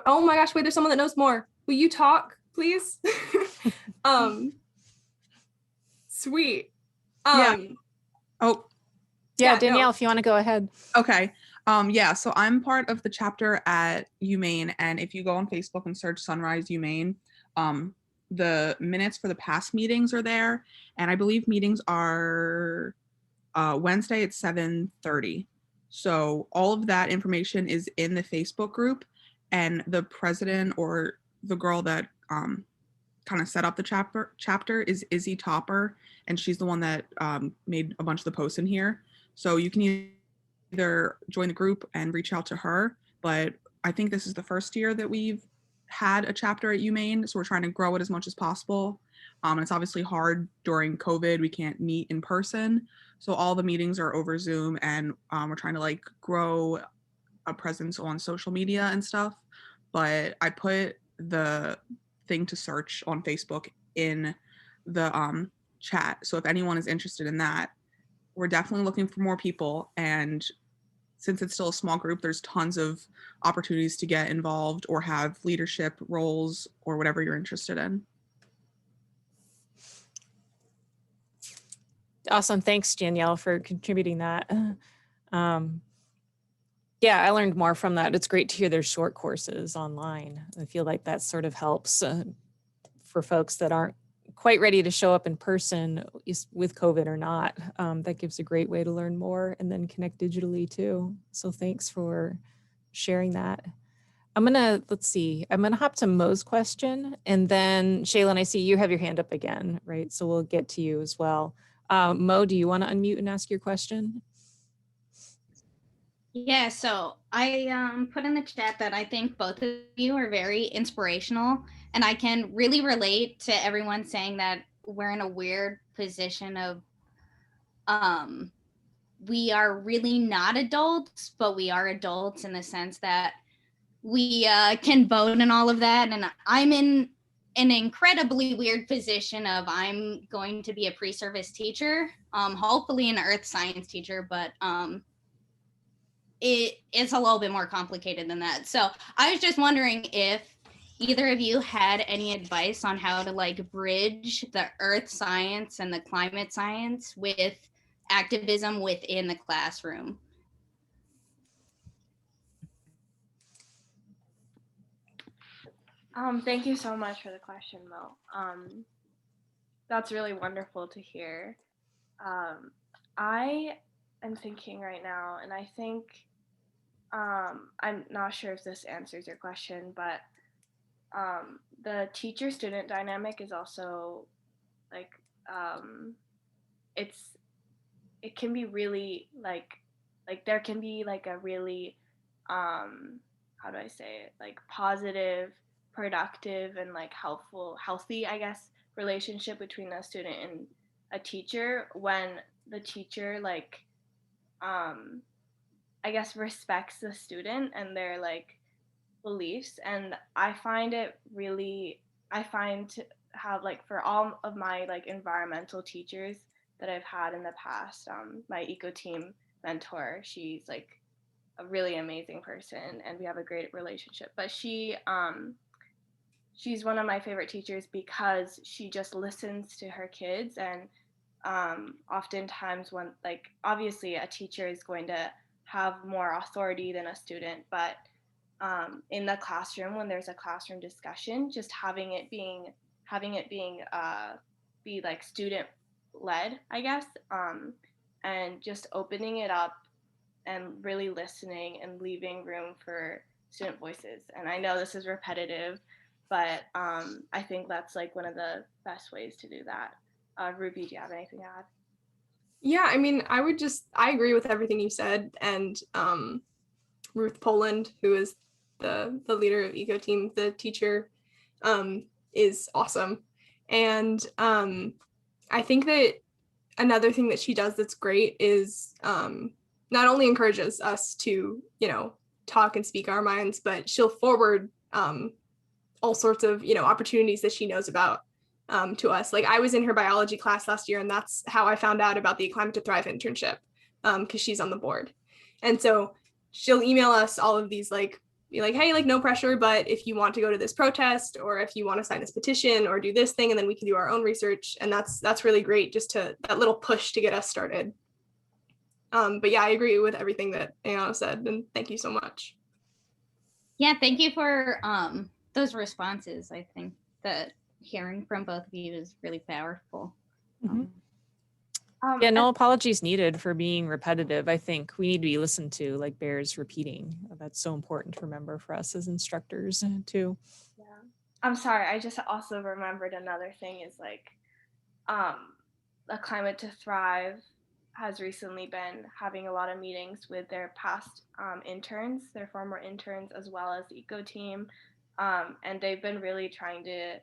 oh my gosh, wait, there's someone that knows more. Will you talk, please? Sweet. Yeah. Oh. Yeah, Danielle, if you want to go ahead. Okay. Yeah, so I'm part of the chapter at UMaine, and if you go on Facebook and search Sunrise UMaine, the minutes for the past meetings are there, and I believe meetings are Wednesday at 7:30. So all of that information is in the Facebook group, and the president or the girl that kind of set up the chapter is Izzy Topper, and she's the one that made a bunch of the posts in here. So you can either join the group and reach out to her, but I think this is the first year that we've had a chapter at UMaine, so we're trying to grow it as much as possible. And it's obviously hard during COVID. We can't meet in person, so all the meetings are over Zoom, and we're trying to grow a presence on social media and stuff. But I put the thing to search on Facebook in the chat, so if anyone is interested in that, we're definitely looking for more people. And since it's still a small group, there's tons of opportunities to get involved or have leadership roles or whatever you're interested in. Awesome. Thanks, Danielle, for contributing that. Yeah, I learned more from that. It's great to hear their short courses online. I feel like that sort of helps for folks that aren't quite ready to show up in person with COVID or not. That gives a great way to learn more and then connect digitally too. So thanks for sharing that. Let's see, I'm gonna hop to Mo's question, and then Shaylin, I see you have your hand up again, right? So we'll get to you as well. Mo, do you wanna unmute and ask your question? Yeah, so I put in the chat that I think both of you are very inspirational, and I can really relate to everyone saying that we're in a weird position of we are really not adults, but we are adults in the sense that we can vote and all of that. And I'm in an incredibly weird position of I'm going to be a pre-service teacher, hopefully an earth science teacher, but it's a little bit more complicated than that. So I was just wondering if either of you had any advice on how to bridge the earth science and the climate science with activism within the classroom. Thank you so much for the question, Mo. That's really wonderful to hear. I am thinking right now, and I think I'm not sure if this answers your question, but the teacher-student dynamic is also it can be really there can be a really how do I say it, positive productive and like healthy, I guess, relationship between a student and a teacher when the teacher like I guess respects the student and their like beliefs. And I find to have like for all of my like environmental teachers that I've had in the past, my eco team mentor, she's like a really amazing person and we have a great relationship. But she's one of my favorite teachers because she just listens to her kids. And oftentimes when like obviously a teacher is going to have more authority than a student, but in the classroom when there's a classroom discussion, just having it be like student led, I guess, and just opening it up and really listening and leaving room for student voices. And I know this is repetitive, but I think that's like one of the best ways to do that. Ruby, do you have anything to add? Yeah, I mean, I agree with everything you said. And Ruth Poland, who is the leader of Eco Team, the teacher, is awesome. And I think that another thing that she does that's great is not only encourages us to, talk and speak our minds, but she'll forward all sorts of, opportunities that she knows about to us. Like I was in her biology class last year, and that's how I found out about the Climate to Thrive internship, because she's on the board. And so she'll email us all of these, like, be like, hey, like no pressure, but if you want to go to this protest, or if you want to sign this petition or do this thing, and then we can do our own research. And that's really great, just to that little push to get us started. But yeah, I agree with everything that Ayano said, and thank you so much. Yeah, thank you for those responses. I think that hearing from both of you is really powerful. Yeah, no apologies needed for being repetitive. I think we need to be listened to, like bears repeating. That's so important to remember for us as instructors too. Yeah, I'm sorry. I just also remembered another thing is like, the Climate to Thrive has recently been having a lot of meetings with their past interns, their former interns, as well as the Eco Team, and they've been really trying to.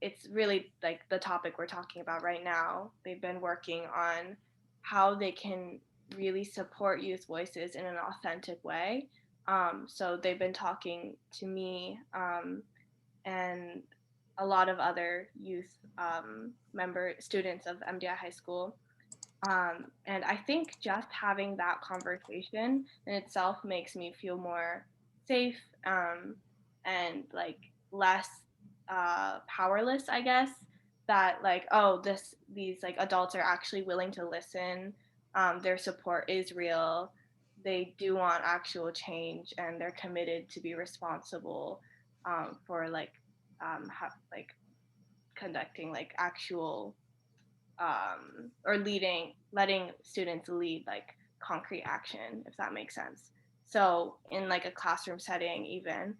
It's really like the topic we're talking about right now. They've been working on how they can really support youth voices in an authentic way. So they've been talking to me and a lot of other youth students of MDI High School. And I think just having that conversation in itself makes me feel more safe and like less powerless, I guess, that like, oh, these like adults are actually willing to listen, their support is real, they do want actual change, and they're committed to be responsible for like conducting like actual or letting students lead like concrete action, if that makes sense. So in like a classroom setting, even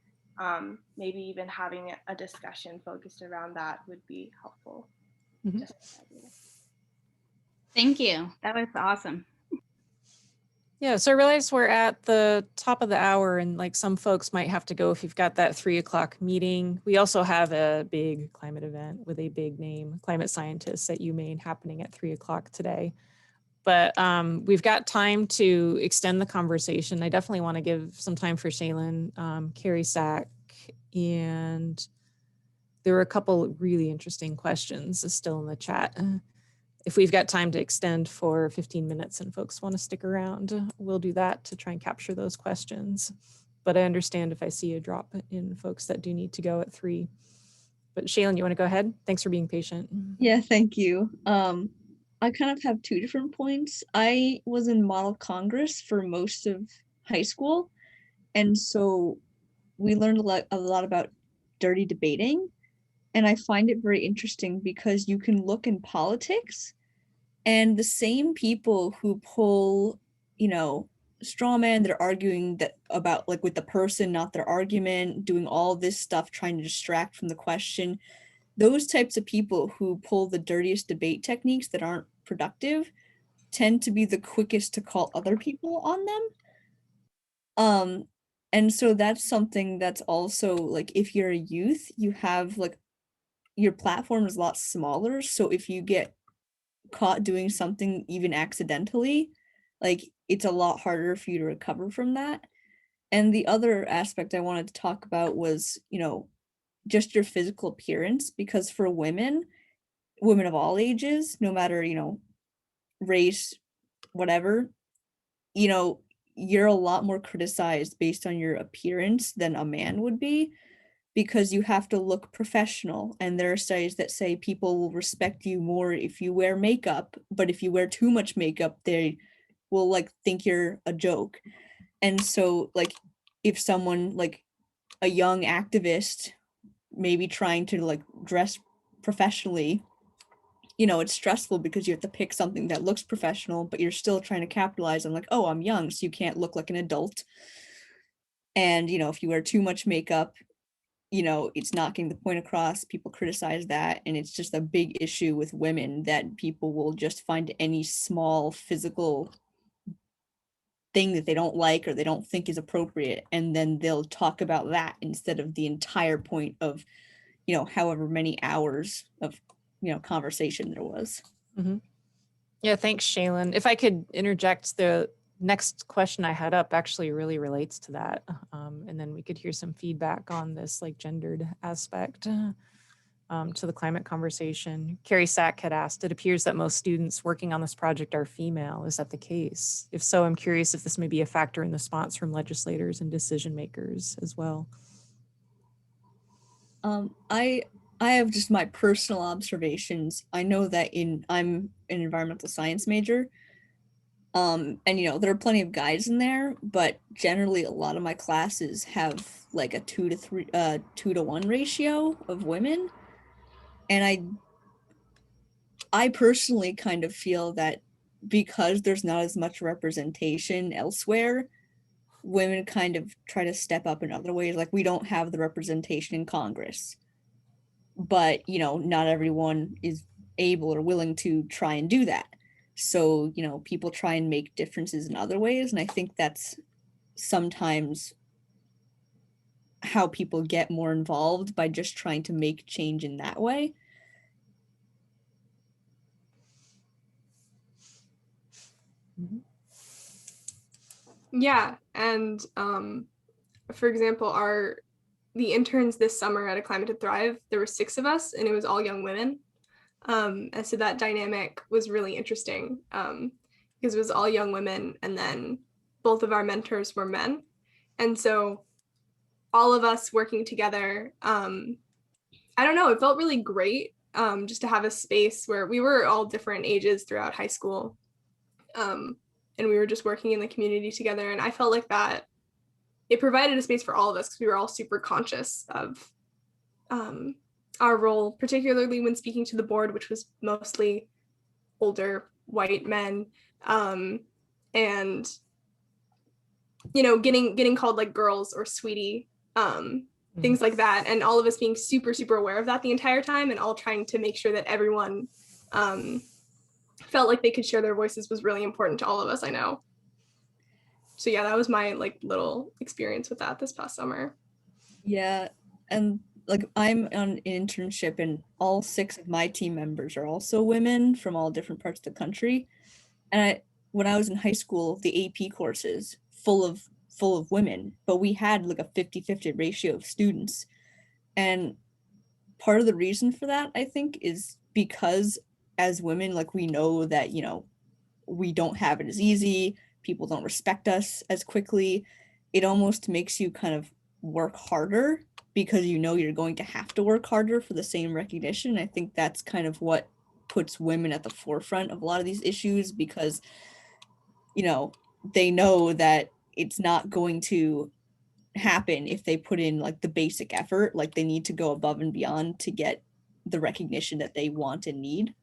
maybe even having a discussion focused around that would be helpful. Mm-hmm. Thank you. That was awesome. Yeah, so I realize we're at the top of the hour, and like some folks might have to go if you've got that 3:00 meeting. We also have a big climate event with a big name, climate scientists at UMaine, happening at 3:00 today. But we've got time to extend the conversation. I definitely want to give some time for Shaylin, Carrie Sack, and there were a couple really interesting questions still in the chat. If we've got time to extend for 15 minutes and folks want to stick around, we'll do that to try and capture those questions. But I understand if I see a drop in folks that do need to go at 3. But Shaylin, you want to go ahead? Thanks for being patient. Yeah, thank you. I kind of have 2 different points. I was in Model Congress for most of high school, and so we learned a lot about dirty debating, and I find it very interesting because you can look in politics, and the same people who pull, straw man, they're arguing that about like with the person, not their argument, doing all this stuff, trying to distract from the question. Those types of people who pull the dirtiest debate techniques that aren't productive tend to be the quickest to call other people on them. And so that's something that's also like, if you're a youth, you have like, your platform is a lot smaller. So if you get caught doing something even accidentally, like it's a lot harder for you to recover from that. And the other aspect I wanted to talk about was, just your physical appearance, because for women of all ages, no matter, race, whatever, you know, you're a lot more criticized based on your appearance than a man would be, because you have to look professional. And there are studies that say people will respect you more if you wear makeup, but if you wear too much makeup, they will like think you're a joke. And so like, if someone like a young activist maybe trying to like dress professionally, it's stressful because you have to pick something that looks professional, but you're still trying to capitalize on like, oh, I'm young, so you can't look like an adult. And, if you wear too much makeup, it's not getting the point across. People criticize that. And it's just a big issue with women that people will just find any small physical thing that they don't like or they don't think is appropriate. And then they'll talk about that instead of the entire point of, however many hours of, conversation there was. Mm-hmm. Yeah, thanks, Shaylin. If I could interject, the next question I had up actually really relates to that. And then we could hear some feedback on this like gendered aspect to the climate conversation. Carrie Sack had asked, it appears that most students working on this project are female. Is that the case? If so, I'm curious if this may be a factor in the response from legislators and decision makers as well. I have just my personal observations. I know that I'm an environmental science major. And there are plenty of guys in there, but generally a lot of my classes have like a 2 to 1 ratio of women. And I personally kind of feel that because there's not as much representation elsewhere, women kind of try to step up in other ways. Like we don't have the representation in Congress, but not everyone is able or willing to try and do that. So people try and make differences in other ways, and I think that's sometimes how people get more involved, by just trying to make change in that way. Yeah, and for example, the interns this summer at A Climate to Thrive, there were 6 of us, and it was all young women. And so that dynamic was really interesting, because it was all young women, and then both of our mentors were men. And so all of us working together, I don't know, it felt really great, just to have a space where we were all different ages throughout high school. And we were just working in the community together. And I felt like that it provided a space for all of us, because we were all super conscious of our role, particularly when speaking to the board, which was mostly older white men, and getting called like girls or sweetie, things like that, and all of us being super, super aware of that the entire time, and all trying to make sure that everyone felt like they could share their voices was really important to all of us, I know. So yeah, that was my like little experience with that this past summer. Yeah, and like I'm on an internship, and all 6 of my team members are also women from all different parts of the country. And when I was in high school, the AP courses full of women, but we had like a 50-50 ratio of students. And part of the reason for that, I think, is because as women, like we know that, we don't have it as easy. People don't respect us as quickly. It almost makes you kind of work harder, because you're going to have to work harder for the same recognition. I think that's kind of what puts women at the forefront of a lot of these issues, because they know that it's not going to happen if they put in like the basic effort. Like they need to go above and beyond to get the recognition that they want and need.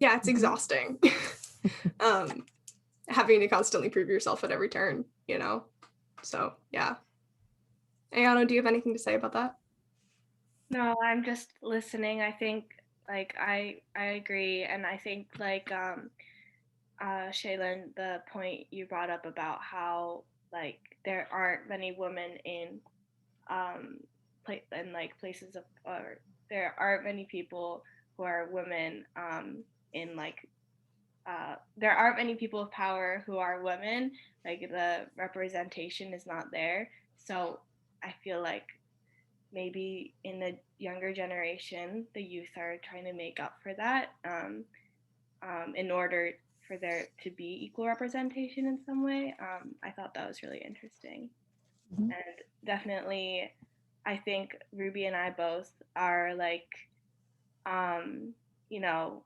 Yeah, it's exhausting. Having to constantly prove yourself at every turn, so yeah. Ayano, do you have anything to say about that? No, I'm just listening. I think like I agree, and I think like Shaylin, the point you brought up about how like there aren't many women in places of, or there aren't many people who are women in like there aren't many people of power who are women, like the representation is not there. So I feel like maybe in the younger generation, the youth are trying to make up for that in order for there to be equal representation in some way. I thought that was really interesting. Mhm. And definitely, I think Ruby and I both are like,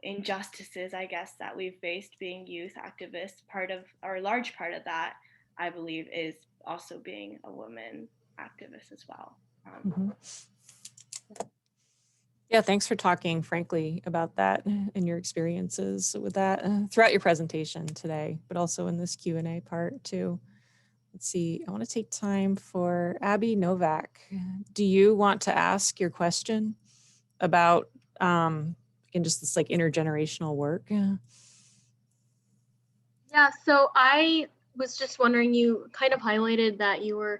injustices, I guess, that we've faced being youth activists. Part of, or a large part of that, I believe, is also being a woman activist as well. Mhm. Yeah, thanks for talking frankly about that and your experiences with that throughout your presentation today, but also in this Q&A part too. Let's see, I want to take time for Abby Novak. Do you want to ask your question about again, just this like intergenerational work? Yeah, so I was just wondering, you kind of highlighted that you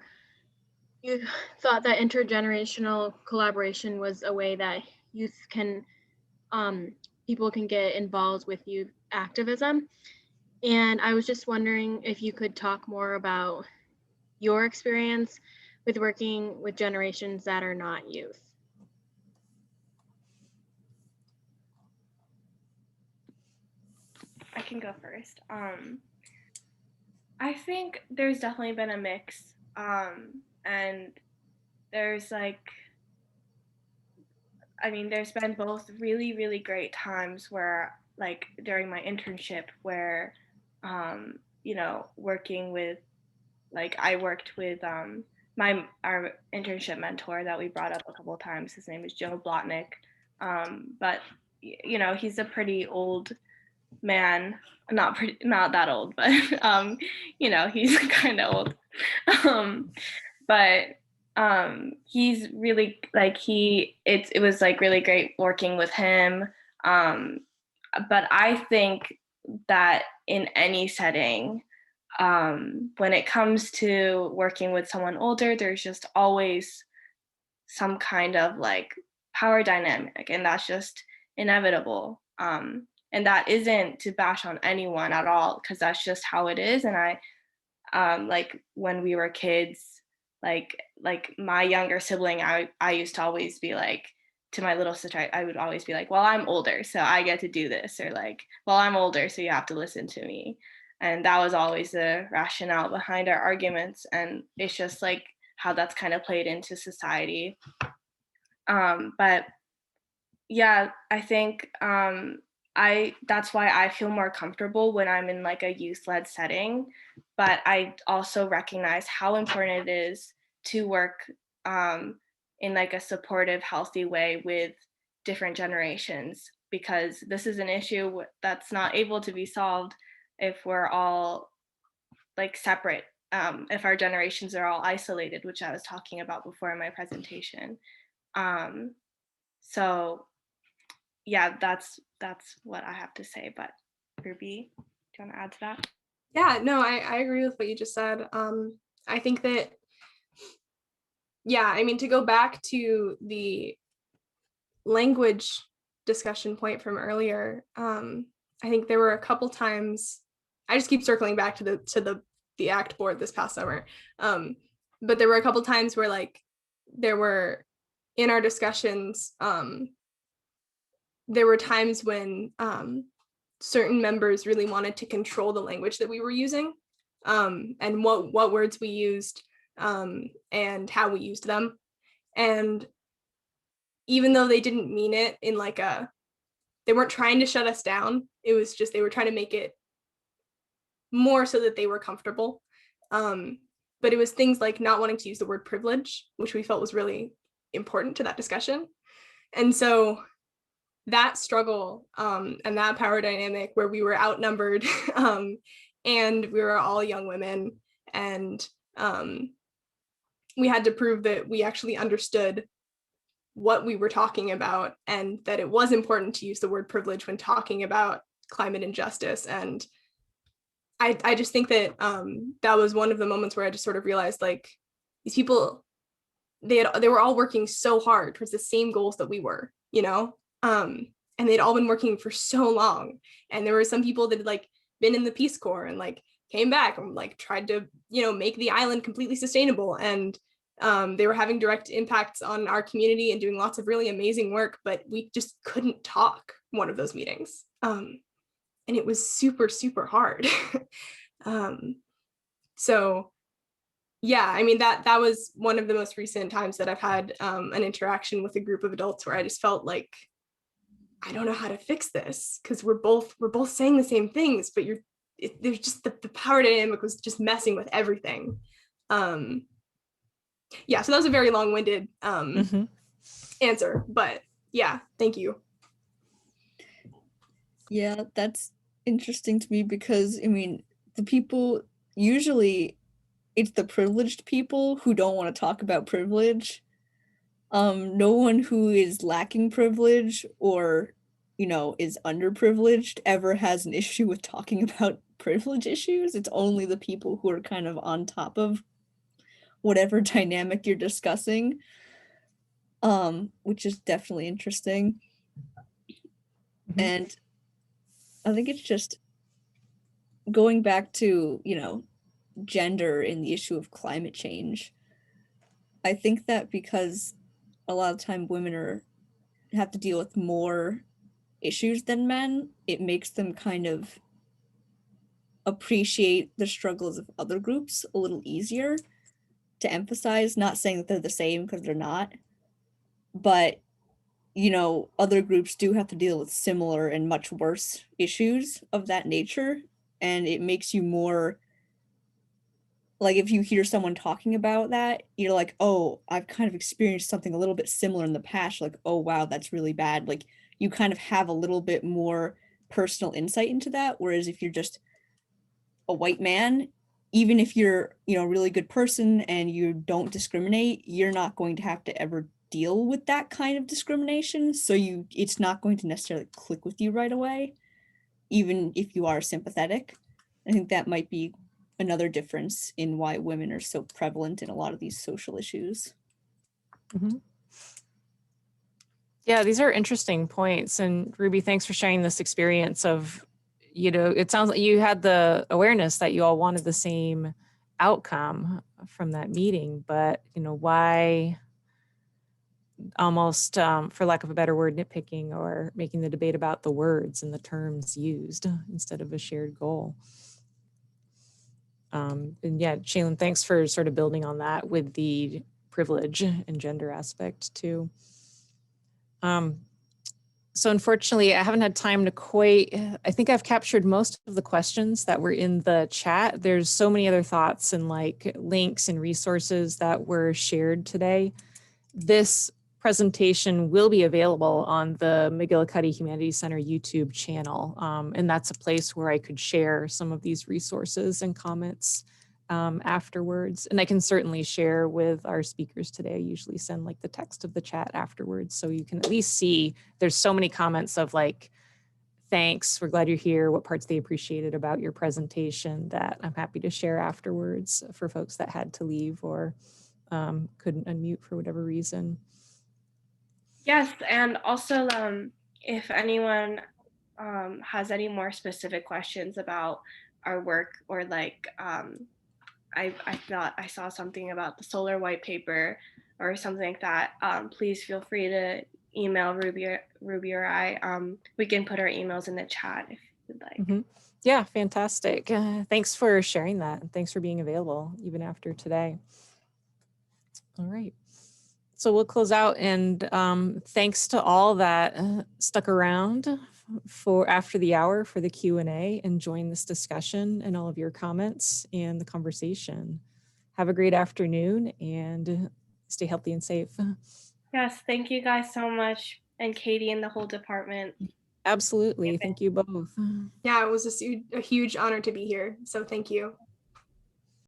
thought that intergenerational collaboration was a way that youth can, people can get involved with youth activism. And I was just wondering if you could talk more about your experience with working with generations that are not youth. I can go first. I think there's definitely been a mix. And there's like, there's been both really, really great times where, like during my internship, where, working with, like I worked with our internship mentor that we brought up a couple of times. His name is Joe Blotnick. But he's a pretty old man, not that old, but he's kind of old. But he's really like it was like really great working with him. But I think that in any setting, when it comes to working with someone older, there's just always some kind of like power dynamic, and that's just inevitable. And that isn't to bash on anyone at all, because that's just how it is. And like when we were kids, like my younger sibling, I used to always be like, to my little sister, I would always be like, well, I'm older, so I get to do this, or like, well, I'm older, so you have to listen to me. And that was always the rationale behind our arguments. And it's just like how that's kind of played into society. But yeah, I think that's why I feel more comfortable when I'm in like a youth-led setting. But I also recognize how important it is to work in like a supportive, healthy way with different generations, because this is an issue that's not able to be solved if we're all like separate, if our generations are all isolated, which I was talking about before in my presentation. So yeah, that's what I have to say. But Ruby, do you want to add to that? Yeah, no, I agree with what you just said. I think that, yeah, to go back to the language discussion point from earlier, I think there were a couple times, I just keep circling back to the ACT board this past summer. But there were a couple times where like there were in our discussions, there were times when certain members really wanted to control the language that we were using, and what words we used, and how we used them. And even though they didn't mean it in like they weren't trying to shut us down, it was just they were trying to make it more so that they were comfortable. But it was things like not wanting to use the word privilege, which we felt was really important to that discussion. And so that struggle, and that power dynamic where we were outnumbered, and we were all young women, and we had to prove that we actually understood what we were talking about, and that it was important to use the word privilege when talking about climate injustice and I just think that that was one of the moments where I just sort of realized, like, these people, they were all working so hard towards the same goals that we were, you know, and they'd all been working for so long. And there were some people that had like been in the Peace Corps and like came back and like tried to, you know, make the island completely sustainable. And they were having direct impacts on our community and doing lots of really amazing work, but we just couldn't talk one of those meetings. And it was super, super hard. So yeah, I mean, that was one of the most recent times that I've had an interaction with a group of adults where I just felt like, I don't know how to fix this, because we're both saying the same things, but there's just the power dynamic was just messing with everything. Yeah, so that was a very long-winded answer, but yeah, thank you. Yeah, that's interesting to me because, I mean, the people, usually it's the privileged people who don't want to talk about privilege. No one who is lacking privilege or, you know, is underprivileged ever has an issue with talking about privilege issues. It's only the people who are kind of on top of whatever dynamic you're discussing, which is definitely interesting. And I think it's just going back to, you know, gender in the issue of climate change. I think that because a lot of time women have to deal with more issues than men, it makes them kind of appreciate the struggles of other groups a little easier to emphasize, not saying that they're the same because they're not, but you know, other groups do have to deal with similar and much worse issues of that nature, and it makes you more like, if you hear someone talking about that, you're like, oh, I've kind of experienced something a little bit similar in the past. Like, oh, wow, that's really bad. Like, you kind of have a little bit more personal insight into that. Whereas if you're just a white man, even if you're, you know, a really good person and you don't discriminate, you're not going to have to ever deal with that kind of discrimination. So it's not going to necessarily click with you right away, even if you are sympathetic. I think that might be another difference in why women are so prevalent in a lot of these social issues. Yeah, these are interesting points. And Ruby, thanks for sharing this experience of, you know, it sounds like you had the awareness that you all wanted the same outcome from that meeting, but, you know, why almost, for lack of a better word, nitpicking or making the debate about the words and the terms used instead of a shared goal. And yeah, Shaylin, thanks for sort of building on that with the privilege and gender aspect too. So unfortunately, I haven't had time to I think I've captured most of the questions that were in the chat. There's so many other thoughts and like links and resources that were shared today. This presentation will be available on the McGillicuddy Humanities Center YouTube channel. And that's a place where I could share some of these resources and comments afterwards. And I can certainly share with our speakers today. I usually send like the text of the chat afterwards, so you can at least see there's so many comments of like, thanks, we're glad you're here, what parts they appreciated about your presentation, that I'm happy to share afterwards for folks that had to leave or couldn't unmute for whatever reason. Yes, and also if anyone has any more specific questions about our work, or like I thought I saw something about the solar white paper or something like that, please feel free to email Ruby or I. We can put our emails in the chat if you'd like. Yeah, fantastic. Thanks for sharing that. And thanks for being available even after today. All right. So we'll close out, and thanks to all that stuck around for after the hour for the Q&A and join this discussion and all of your comments and the conversation. Have a great afternoon and stay healthy and safe. Yes, thank you guys so much, and Katie and the whole department. Absolutely, thank you both. Yeah, it was a huge honor to be here, so thank you.